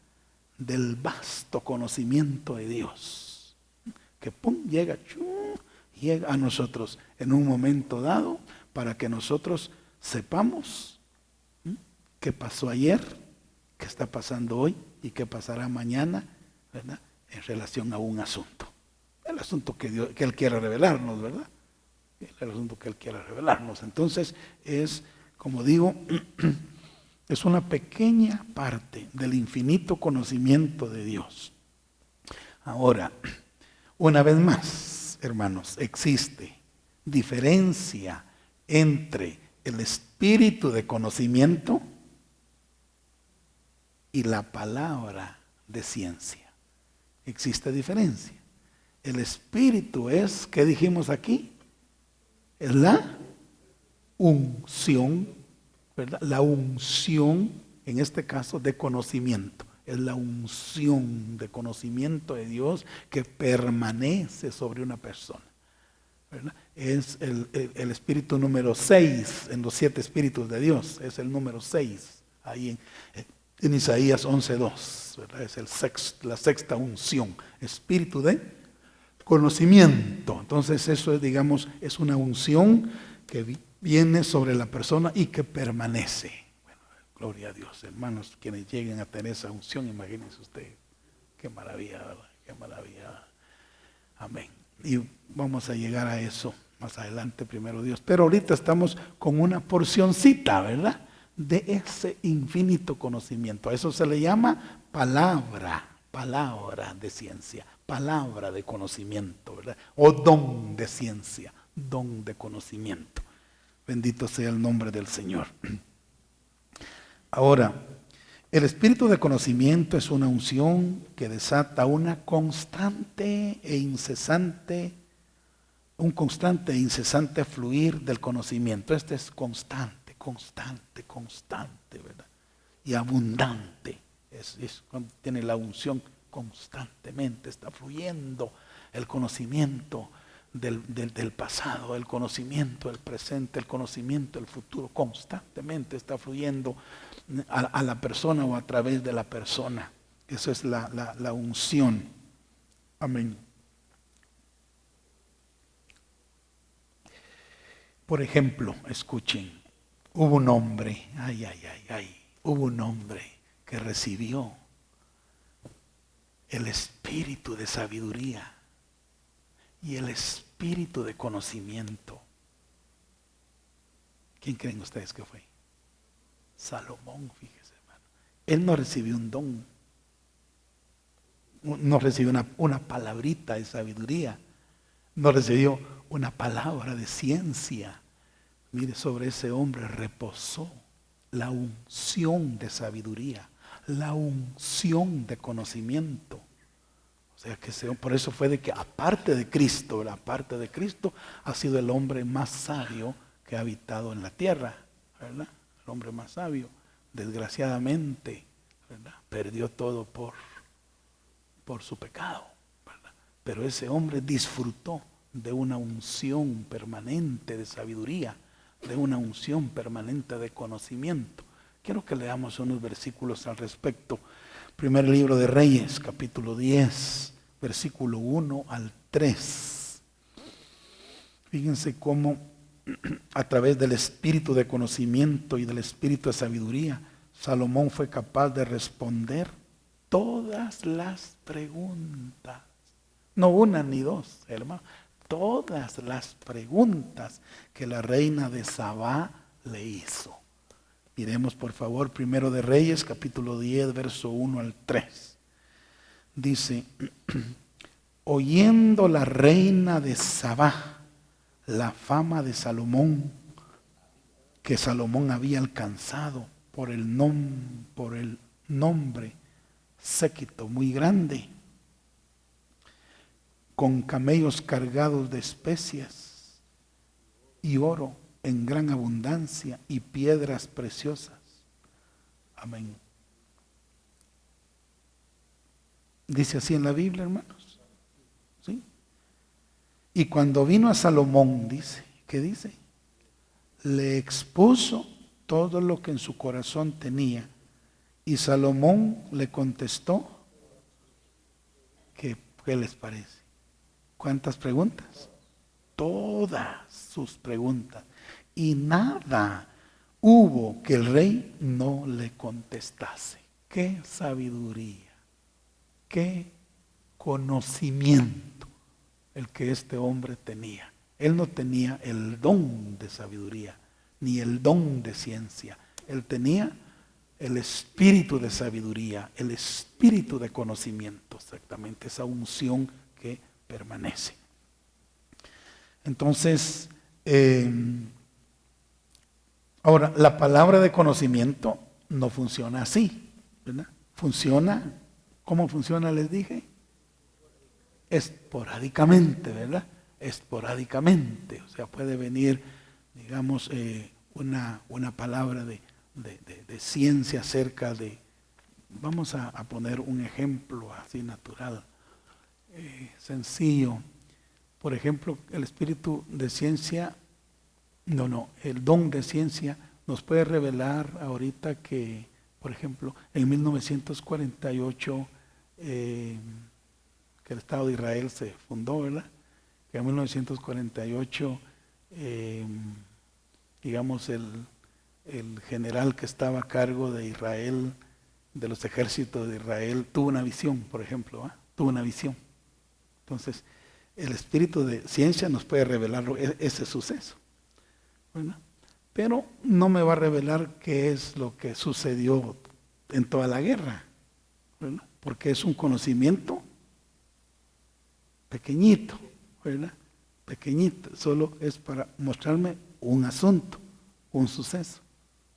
del vasto conocimiento de Dios, que llega a nosotros en un momento dado para que nosotros sepamos qué pasó ayer, qué está pasando hoy y qué pasará mañana, ¿verdad? En relación a un asunto. El asunto que Él quiere revelarnos, ¿verdad? El asunto que Él quiere revelarnos. Entonces es, como digo, es una pequeña parte del infinito conocimiento de Dios. Ahora, una vez más, hermanos, existe diferencia entre el espíritu de conocimiento y la palabra de ciencia. Existe diferencia. El espíritu es, ¿qué dijimos aquí? Es la unción, ¿verdad? La unción, en este caso, de conocimiento. Es la unción de conocimiento de Dios que permanece sobre una persona, ¿verdad? Es el espíritu número 6 en los 7 espíritus de Dios. Es el número 6 ahí en Isaías 11:2, ¿verdad? Es la sexta unción, espíritu de conocimiento. Entonces eso es, digamos, es una unción que viene sobre la persona y que permanece. Bueno, gloria a Dios, hermanos, quienes lleguen a tener esa unción, imagínense usted, qué maravilla, ¿verdad? Qué maravilla. Amén. Y vamos a llegar a eso más adelante, primero Dios. Pero ahorita estamos con una porcioncita, ¿verdad? De ese infinito conocimiento. A eso se le llama palabra de ciencia, palabra de conocimiento, ¿verdad? O don de ciencia, don de conocimiento. Bendito sea el nombre del Señor. Ahora, el espíritu de conocimiento es una unción que desata un constante e incesante fluir del conocimiento. Este es constante, ¿verdad? Y abundante. Es cuando tiene la unción constantemente, está fluyendo el conocimiento del pasado, el conocimiento del presente, el conocimiento del futuro, constantemente está fluyendo a la persona o a través de la persona. Eso es la unción. Amén. Por ejemplo, escuchen, hubo un hombre, hubo un hombre que recibió el espíritu de sabiduría y el espíritu de conocimiento. ¿Quién creen ustedes que fue? Salomón, fíjese, hermano. Él no recibió un don, no recibió una palabrita de sabiduría, no recibió una palabra de ciencia. Mire, sobre ese hombre reposó la unción de sabiduría, la unción de conocimiento. O sea que por eso fue de que aparte de Cristo ha sido el hombre más sabio que ha habitado en la tierra, ¿verdad? El hombre más sabio, desgraciadamente, ¿verdad? Perdió todo por su pecado, ¿verdad? Pero ese hombre disfrutó de una unción permanente de sabiduría, de una unción permanente de conocimiento. Quiero que leamos unos versículos al respecto. Primer libro de Reyes, capítulo 10, versículo 1 al 3. Fíjense cómo a través del espíritu de conocimiento y del espíritu de sabiduría, Salomón fue capaz de responder todas las preguntas. No una ni dos, hermano. Todas las preguntas que la reina de Sabá le hizo. Miremos por favor Primero de Reyes, capítulo 10, verso 1 al 3. Dice, oyendo la reina de Sabá la fama de Salomón, que Salomón había alcanzado por el nombre séquito muy grande, con camellos cargados de especias y oro en gran abundancia y piedras preciosas. Amén. Dice así en la Biblia, hermanos. ¿Sí? Y cuando vino a Salomón, dice, ¿qué dice? Le expuso todo lo que en su corazón tenía. Y Salomón le contestó, ¿qué les parece? ¿Cuántas preguntas? Todas sus preguntas. Y nada hubo que el rey no le contestase. ¡Qué sabiduría! ¡Qué conocimiento el que este hombre tenía! Él no tenía el don de sabiduría, ni el don de ciencia. Él tenía el espíritu de sabiduría, el espíritu de conocimiento, exactamente, esa unción que permanece. Entonces, ahora, la palabra de conocimiento no funciona así, ¿verdad? Funciona, ¿cómo funciona? Les dije, esporádicamente, ¿verdad? Esporádicamente, o sea, puede venir, digamos, una palabra de ciencia acerca de, vamos a poner un ejemplo así natural, sencillo. Por ejemplo, el espíritu de ciencia, el don de ciencia nos puede revelar ahorita que, por ejemplo, en 1948, que el Estado de Israel se fundó, ¿verdad? Que en 1948, digamos, el general que estaba a cargo de Israel, de los ejércitos de Israel, tuvo una visión, por ejemplo, tuvo una visión. Entonces, el espíritu de ciencia nos puede revelar ese suceso, ¿verdad? Pero no me va a revelar qué es lo que sucedió en toda la guerra, ¿verdad? Porque es un conocimiento pequeñito, ¿verdad? Pequeñito, solo es para mostrarme un asunto, un suceso,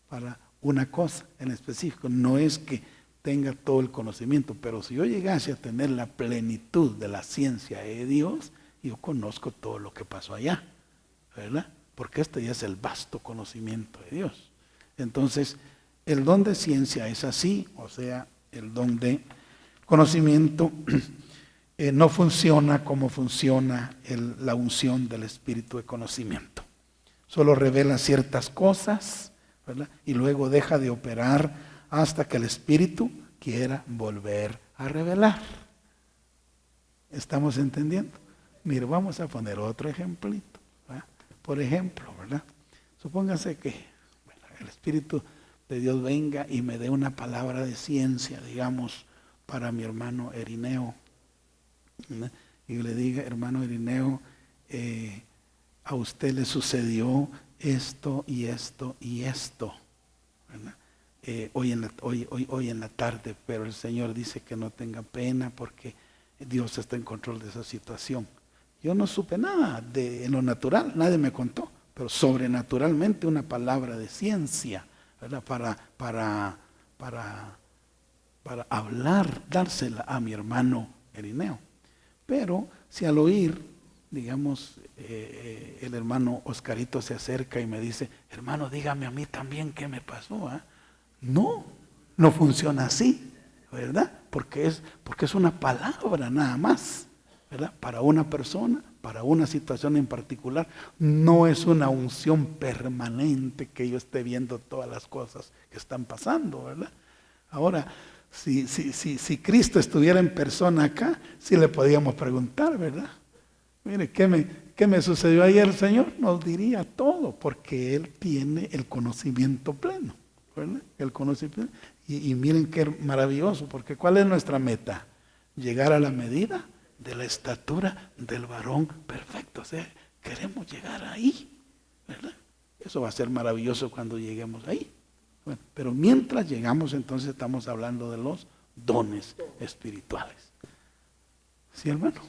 para una cosa en específico. No es que tenga todo el conocimiento, pero si yo llegase a tener la plenitud de la ciencia de Dios, yo conozco todo lo que pasó allá, ¿verdad? Porque este ya es el vasto conocimiento de Dios. Entonces, el don de ciencia es así, o sea, el don de conocimiento, no funciona como funciona la unción del Espíritu de conocimiento. Solo revela ciertas cosas, ¿verdad? Y luego deja de operar hasta que el Espíritu quiera volver a revelar. ¿Estamos entendiendo? Mire, vamos a poner otro ejemplito, ¿verdad? Por ejemplo, ¿verdad? Supóngase que el Espíritu de Dios venga y me dé una palabra de ciencia, digamos, para mi hermano Irineo, ¿verdad? Y le diga, hermano Irineo, a usted le sucedió esto y esto y esto, ¿verdad? Hoy en la tarde, pero el Señor dice que no tenga pena porque Dios está en control de esa situación. Yo no supe nada en lo natural, nadie me contó, pero sobrenaturalmente una palabra de ciencia, ¿verdad? Para hablar, dársela a mi hermano Irineo. Pero si al oír, digamos, el hermano Oscarito se acerca y me dice, hermano, dígame a mí también qué me pasó, ¿eh? No funciona así, ¿verdad? Porque es una palabra nada más, ¿verdad? Para una persona, para una situación en particular. No es una unción permanente que yo esté viendo todas las cosas que están pasando, ¿verdad? Ahora, si Cristo estuviera en persona acá, sí le podíamos preguntar, ¿verdad? Mire, ¿qué me sucedió ayer, Señor? Nos diría todo, porque Él tiene el conocimiento pleno, ¿verdad? El conocimiento. Y miren qué maravilloso, porque ¿cuál es nuestra meta? Llegar a la medida de la estatura del varón perfecto. O sea, queremos llegar ahí, ¿verdad? Eso va a ser maravilloso cuando lleguemos ahí. Bueno, pero mientras llegamos, entonces estamos hablando de los dones espirituales. ¿Sí, hermano?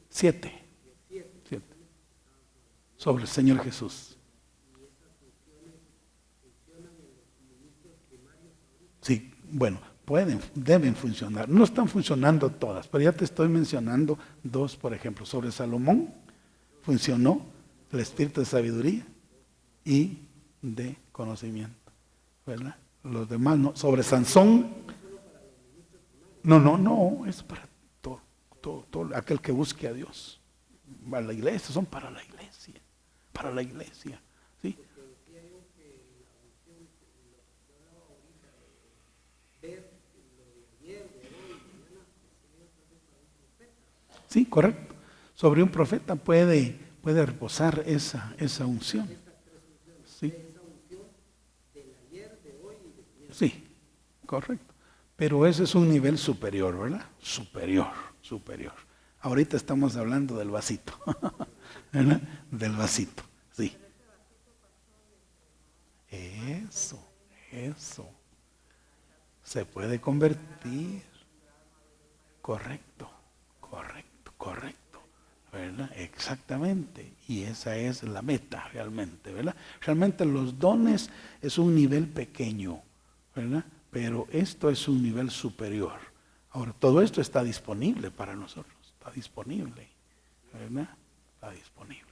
7. Sobre el Señor Jesús. Sí, bueno, deben funcionar. No están funcionando todas, pero ya te estoy mencionando 2, por ejemplo. Sobre Salomón funcionó el espíritu de sabiduría y de conocimiento, ¿verdad? Los demás no. Sobre Sansón, no, es para todo aquel que busque a Dios. Para la iglesia, son para la iglesia, ¿sí? Sí, correcto. Sobre un profeta puede reposar esa unción. Sí. Sí, correcto. Pero ese es un nivel superior, ¿verdad? Superior. Ahorita estamos hablando del vasito, ¿verdad? Del vasito, sí. Eso. Se puede convertir. Correcto. ¿Verdad? Exactamente. Y esa es la meta realmente, ¿verdad? Realmente los dones es un nivel pequeño, ¿verdad? Pero esto es un nivel superior. Ahora, todo esto está disponible para nosotros. Está disponible, ¿verdad? Está disponible.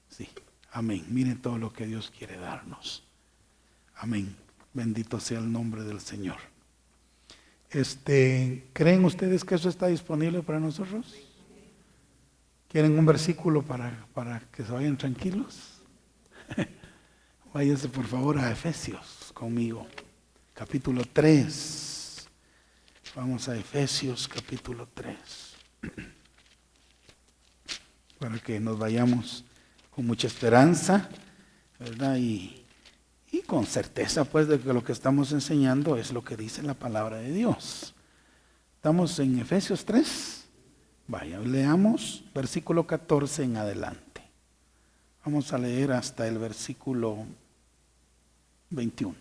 Sí. Amén. Miren todo lo que Dios quiere darnos. Amén. Bendito sea el nombre del Señor. ¿Creen ustedes que eso está disponible para nosotros? ¿Quieren un versículo para que se vayan tranquilos? Váyanse por favor a Efesios conmigo, capítulo 3. Vamos a Efesios capítulo 3. Para que nos vayamos con mucha esperanza, ¿verdad? Y con certeza pues de que lo que estamos enseñando es lo que dice la palabra de Dios. Estamos en Efesios 3. Vaya, leamos versículo 14 en adelante. Vamos a leer hasta el versículo 21.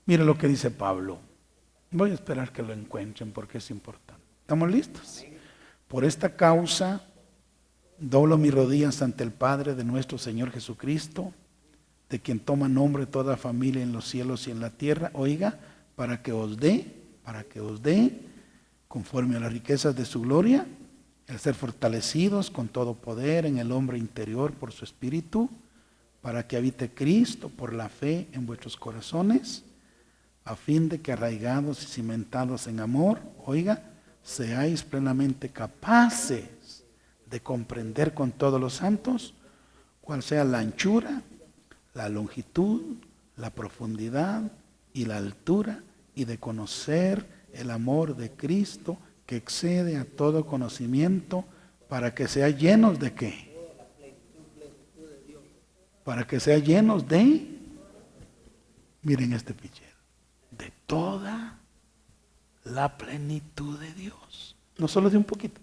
Mire lo que dice Pablo. Voy a esperar que lo encuentren porque es importante. ¿Estamos listos? Por esta causa doblo mis rodillas ante el Padre de nuestro Señor Jesucristo, de quien toma nombre toda familia en los cielos y en la tierra, oiga, para que os dé, conforme a las riquezas de su gloria, el ser fortalecidos con todo poder en el hombre interior por su espíritu, para que habite Cristo por la fe en vuestros corazones, a fin de que arraigados y cimentados en amor, oiga, seáis plenamente capaces de comprender con todos los santos cuál sea la anchura, la longitud, la profundidad y la altura, y de conocer el amor de Cristo que excede a todo conocimiento, para que sea llenos de ¿qué? Para que sea llenos de, miren este pichero, de toda la plenitud de Dios. No solo de un poquito.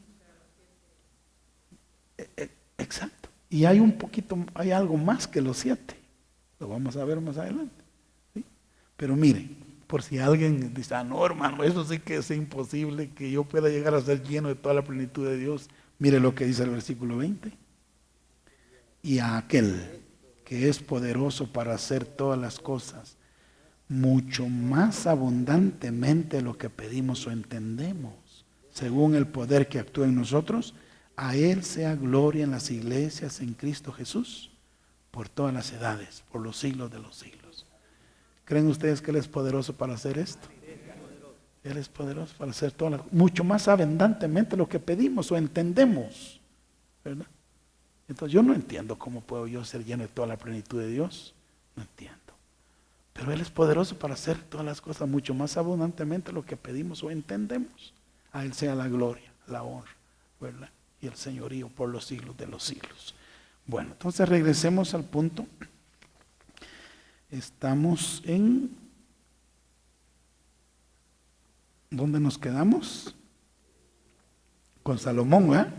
Exacto. Y hay un poquito, hay algo más que los 7. Lo vamos a ver más adelante. ¿Sí? Pero miren, por si alguien dice, no hermano, eso sí que es imposible que yo pueda llegar a ser lleno de toda la plenitud de Dios. Mire lo que dice el versículo 20. Y a aquel que es poderoso para hacer todas las cosas, mucho más abundantemente de lo que pedimos o entendemos, según el poder que actúa en nosotros, a Él sea gloria en las iglesias en Cristo Jesús, por todas las edades, por los siglos de los siglos. ¿Creen ustedes que Él es poderoso para hacer esto? Él es poderoso para hacer todas las, mucho más abundantemente de lo que pedimos o entendemos, ¿verdad? Entonces yo no entiendo cómo puedo yo ser lleno de toda la plenitud de Dios. No entiendo. Pero Él es poderoso para hacer todas las cosas mucho más abundantemente de lo que pedimos o entendemos. A Él sea la gloria, la honra, ¿verdad? Y el señorío por los siglos de los siglos. Bueno, entonces regresemos al punto. Estamos en... ¿Dónde nos quedamos? Con Salomón, ¿verdad?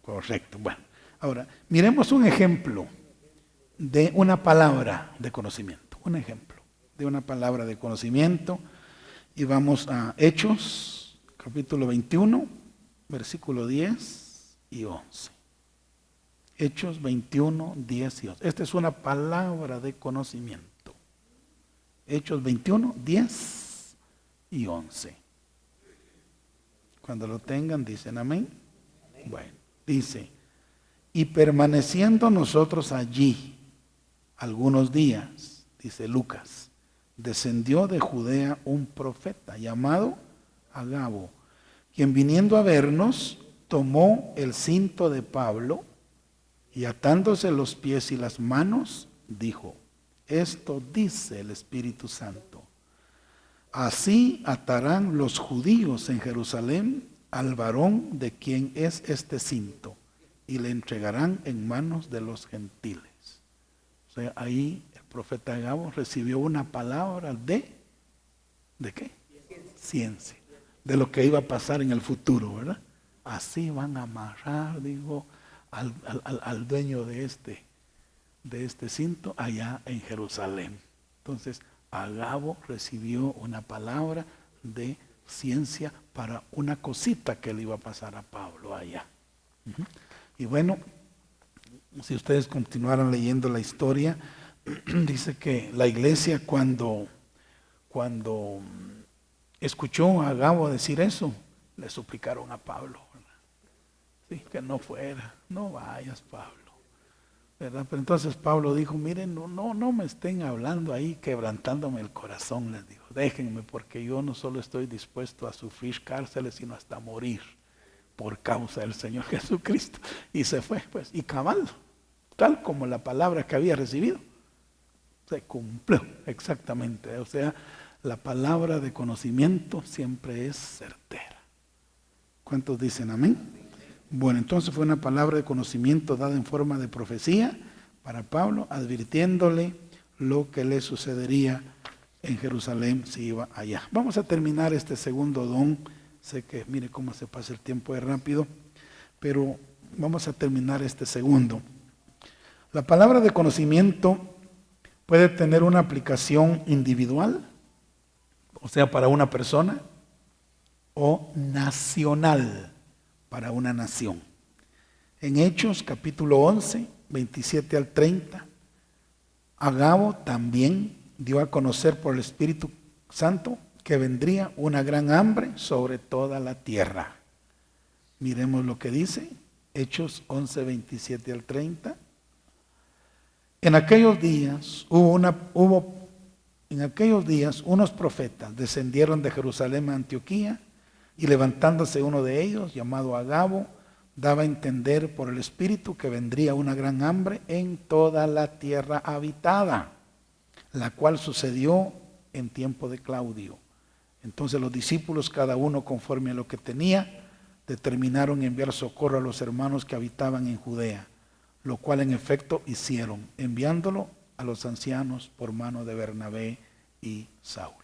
Correcto. Bueno, ahora, miremos un ejemplo de una palabra de conocimiento. Un ejemplo de una palabra de conocimiento. Y vamos a Hechos, capítulo 21, versículo 10 y 11. Hechos 21, 10 y 11. Esta es una palabra de conocimiento. Hechos 21, 10 y 11. Cuando lo tengan, dicen amén. Bueno, dice, y permaneciendo nosotros allí algunos días, dice Lucas, descendió de Judea un profeta llamado Agabo, quien viniendo a vernos, tomó el cinto de Pablo y atándose los pies y las manos, dijo, esto dice el Espíritu Santo, así atarán los judíos en Jerusalén al varón de quien es este cinto, y le entregarán en manos de los gentiles. O sea, ahí el profeta Agabo recibió una palabra ¿de qué? Ciencia. De lo que iba a pasar en el futuro, ¿verdad? Así van a amarrar, digo, al dueño de este cinto allá en Jerusalén. Entonces, Agabo recibió una palabra de ciencia para una cosita que le iba a pasar a Pablo allá. Y bueno, si ustedes continuaran leyendo la historia, dice que la iglesia cuando escuchó a Agabo decir eso, le suplicaron a Pablo, ¿verdad? Sí, que no fuera, no vayas, Pablo, ¿verdad? Pero entonces Pablo dijo, miren, no me estén hablando ahí, quebrantándome el corazón, les dijo, déjenme, porque yo no solo estoy dispuesto a sufrir cárceles, sino hasta morir por causa del Señor Jesucristo. Y se fue, pues, y cabal, tal como la palabra que había recibido, se cumplió exactamente. O sea, la palabra de conocimiento siempre es certera. ¿Cuántos dicen amén? Bueno, entonces fue una palabra de conocimiento dada en forma de profecía para Pablo, advirtiéndole lo que le sucedería en Jerusalén si iba allá. Vamos a terminar este segundo don. Sé que, mire cómo se pasa el tiempo de rápido, pero vamos a terminar este segundo. La palabra de conocimiento puede tener una aplicación individual, o sea, para una persona, o nacional, para una nación. En Hechos, capítulo 11, 27 al 30, Agabo también dio a conocer por el Espíritu Santo que vendría una gran hambre sobre toda la tierra. Miremos lo que dice, Hechos 11, 27 al 30. En aquellos días hubo En aquellos días unos profetas descendieron de Jerusalén a Antioquía, y levantándose uno de ellos, llamado Agabo, daba a entender por el Espíritu que vendría una gran hambre en toda la tierra habitada, la cual sucedió en tiempo de Claudio. Entonces los discípulos, cada uno conforme a lo que tenía, determinaron enviar socorro a los hermanos que habitaban en Judea, lo cual en efecto hicieron, enviándolo a los ancianos por mano de Bernabé y Saulo.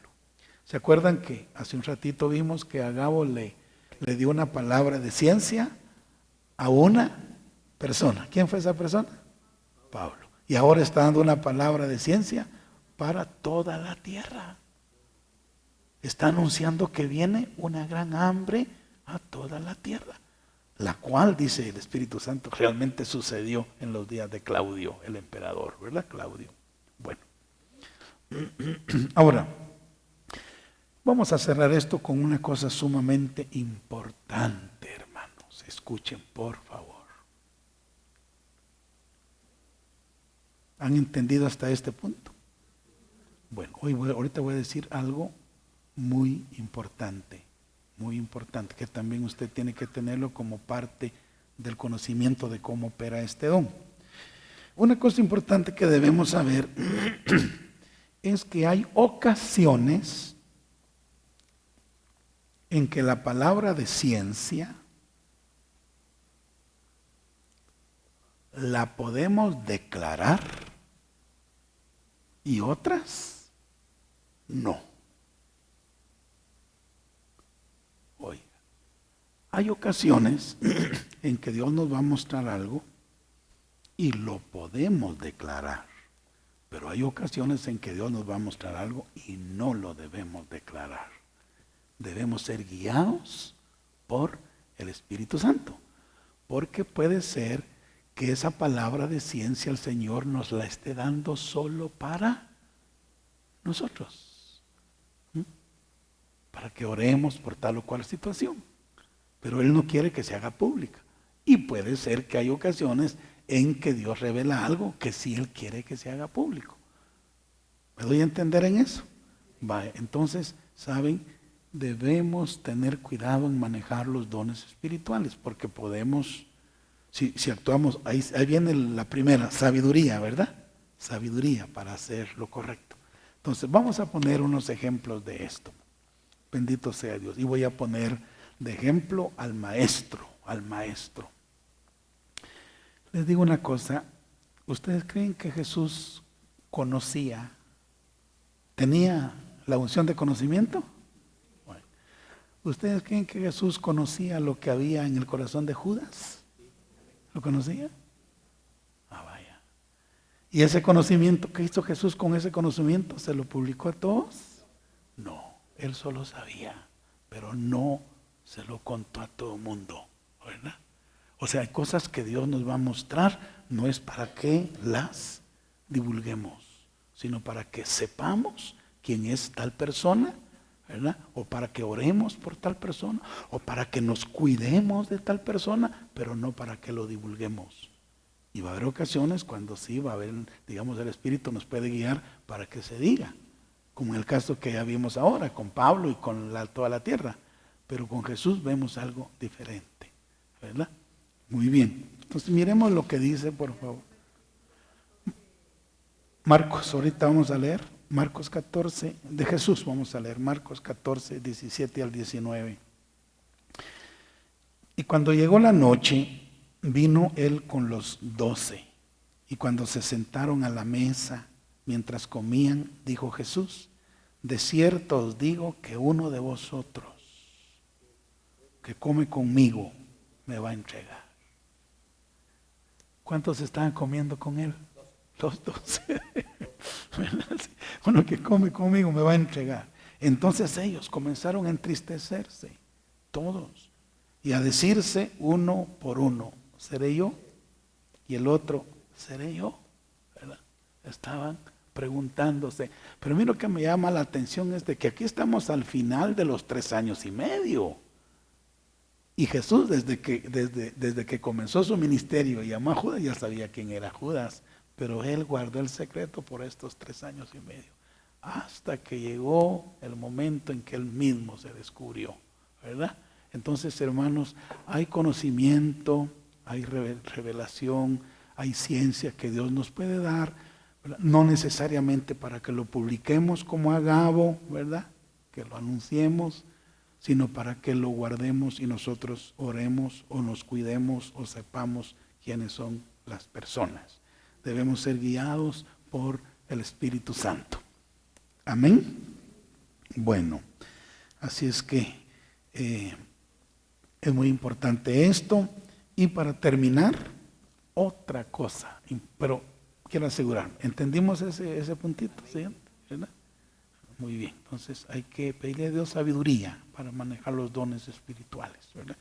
¿Se acuerdan que hace un ratito vimos que Agabo le dio una palabra de ciencia a una persona? ¿Quién fue esa persona? Pablo. Y ahora está dando una palabra de ciencia para toda la tierra. Está anunciando que viene una gran hambre a toda la tierra, la cual, dice el Espíritu Santo, realmente sucedió en los días de Claudio, el emperador, ¿verdad? Claudio. Bueno, ahora vamos a cerrar esto con una cosa sumamente importante, hermanos. Escuchen, por favor. ¿Han entendido hasta este punto? Bueno, ahorita voy a decir algo muy importante, que también usted tiene que tenerlo como parte del conocimiento de cómo opera este don. Una cosa importante que debemos saber es que hay ocasiones en que la palabra de ciencia la podemos declarar y otras no. Oiga, hay ocasiones en que Dios nos va a mostrar algo y lo podemos declarar, pero hay ocasiones en que Dios nos va a mostrar algo y no lo debemos declarar. Debemos ser guiados por el Espíritu Santo, porque puede ser que esa palabra de ciencia el Señor nos la esté dando solo para nosotros, para que oremos por tal o cual situación, pero Él no quiere que se haga pública. Y puede ser que hay ocasiones en que Dios revela algo que sí Él quiere que se haga público. ¿Me doy a entender en eso? Vale, entonces, ¿saben? Debemos tener cuidado en manejar los dones espirituales, porque podemos, si actuamos, ahí viene la primera, sabiduría, ¿verdad? Sabiduría para hacer lo correcto. Entonces, vamos a poner unos ejemplos de esto. Bendito sea Dios. Y voy a poner de ejemplo al maestro. Les digo una cosa, ¿ustedes creen que Jesús tenía la unción de conocimiento? Bueno, ¿ustedes creen que Jesús conocía lo que había en el corazón de Judas? ¿Lo conocía? Ah, vaya. ¿Y ese conocimiento, qué hizo Jesús con ese conocimiento? ¿Se lo publicó a todos? No, Él solo sabía, pero no se lo contó a todo el mundo, ¿verdad? O sea, hay cosas que Dios nos va a mostrar, no es para que las divulguemos, sino para que sepamos quién es tal persona, ¿verdad? O para que oremos por tal persona, o para que nos cuidemos de tal persona, pero no para que lo divulguemos. Y va a haber ocasiones cuando sí va a haber, digamos, el Espíritu nos puede guiar para que se diga, como en el caso que ya vimos ahora con Pablo y con toda la tierra. Pero con Jesús vemos algo diferente, ¿verdad? Muy bien. Entonces miremos lo que dice, por favor. Marcos, ahorita vamos a leer Marcos 14, de Jesús vamos a leer Marcos 14, 17 al 19. Y cuando llegó la noche, vino él con los 12. Y cuando se sentaron a la mesa, mientras comían, dijo Jesús: de cierto os digo que uno de vosotros que come conmigo me va a entregar. ¿Cuántos estaban comiendo con él? Los 12. Uno que come conmigo me va a entregar. Entonces ellos comenzaron a entristecerse, todos, y a decirse uno por uno: ¿seré yo? Y el otro: ¿seré yo? ¿Verdad? Estaban preguntándose. Pero mira, lo que me llama la atención es de que aquí estamos al final de los 3 años y medio. Y Jesús, desde que comenzó su ministerio y llamó a Judas, ya sabía quién era Judas, pero él guardó el secreto por estos 3 años y medio. hasta que llegó el momento en que Él mismo se descubrió, ¿verdad? Entonces, hermanos, hay conocimiento, hay revelación, hay ciencia que Dios nos puede dar, ¿verdad? No necesariamente para que lo publiquemos como Agabo, ¿verdad? Que lo anunciemos, sino para que lo guardemos y nosotros oremos o nos cuidemos o sepamos quiénes son las personas. Debemos ser guiados por el Espíritu Santo. Amén. Bueno, así es que es muy importante esto. Y para terminar, otra cosa, pero quiero asegurar, ¿entendimos ese puntito? ¿Sí? ¿Verdad? Muy bien, entonces hay que pedirle a Dios sabiduría para manejar los dones espirituales, ¿verdad?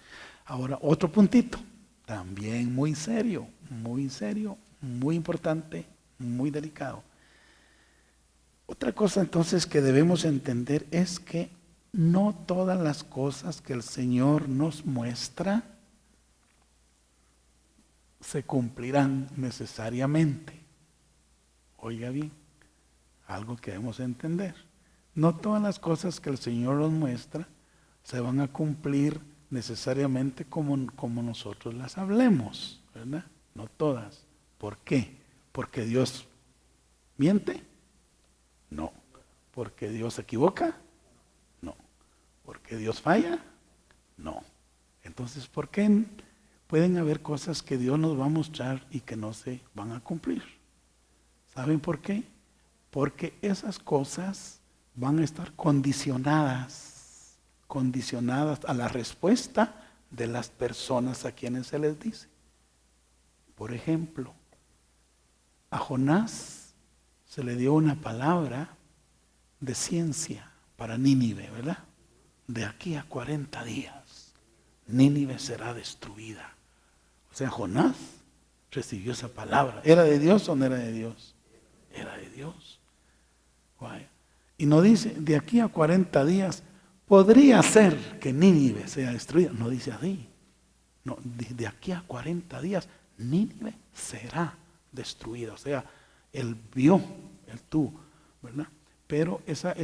Ahora, otro puntito, también muy serio, muy importante, muy delicado. Otra cosa entonces que debemos entender es que no todas las cosas que el Señor nos muestra se cumplirán necesariamente. Oiga bien, algo que debemos entender. No todas las cosas que el Señor nos muestra se van a cumplir necesariamente como nosotros las hablemos, ¿verdad? No todas. ¿Por qué? ¿Porque Dios miente? No. ¿Porque Dios se equivoca? No. ¿Porque Dios falla? No. Entonces, ¿por qué pueden haber cosas que Dios nos va a mostrar y que no se van a cumplir? ¿Saben por qué? Porque esas cosas van a estar condicionadas a la respuesta de las personas a quienes se les dice. Por ejemplo, a Jonás se le dio una palabra de ciencia para Nínive, ¿verdad? De aquí a 40 días, Nínive será destruida. O sea, Jonás recibió esa palabra. ¿Era de Dios o no era de Dios? Era de Dios. Vaya. Y no dice, de aquí a 40 días podría ser que Nínive sea destruida. No dice así. No, de aquí a 40 días Nínive será destruida. O sea, él vio, él tuvo, ¿verdad? Pero esa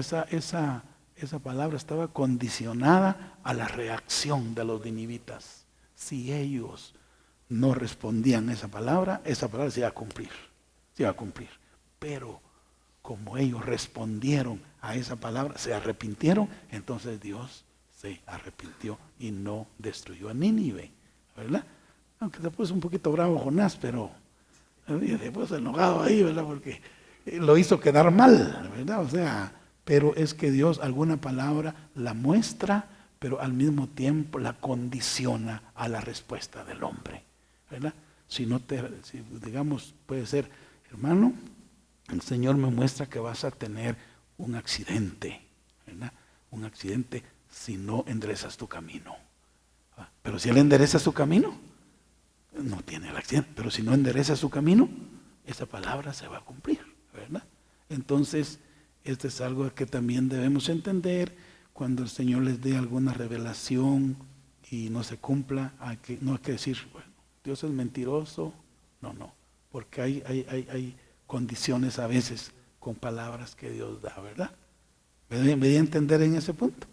palabra estaba condicionada a la reacción de los ninivitas. Si ellos no respondían a esa palabra se iba a cumplir. Se iba a cumplir. Pero como ellos respondieron a esa palabra, se arrepintieron, entonces Dios se arrepintió y no destruyó a Nínive, ¿verdad? Aunque se puso un poquito bravo Jonás, pero se puso enojado ahí, ¿verdad? Porque lo hizo quedar mal, ¿verdad? O sea, pero es que Dios alguna palabra la muestra, pero al mismo tiempo la condiciona a la respuesta del hombre, ¿verdad? Si digamos, puede ser, hermano, el Señor me muestra que vas a tener un accidente, ¿verdad? Un accidente si no enderezas tu camino. Pero si Él endereza su camino, no tiene el accidente. Pero si no endereza su camino, esa palabra se va a cumplir, ¿verdad? Entonces, esto es algo que también debemos entender. Cuando el Señor les dé alguna revelación y no se cumpla, no hay que decir, bueno, Dios es mentiroso. No, porque hay condiciones a veces con palabras que Dios da, ¿verdad? ¿Me di a entender en ese punto?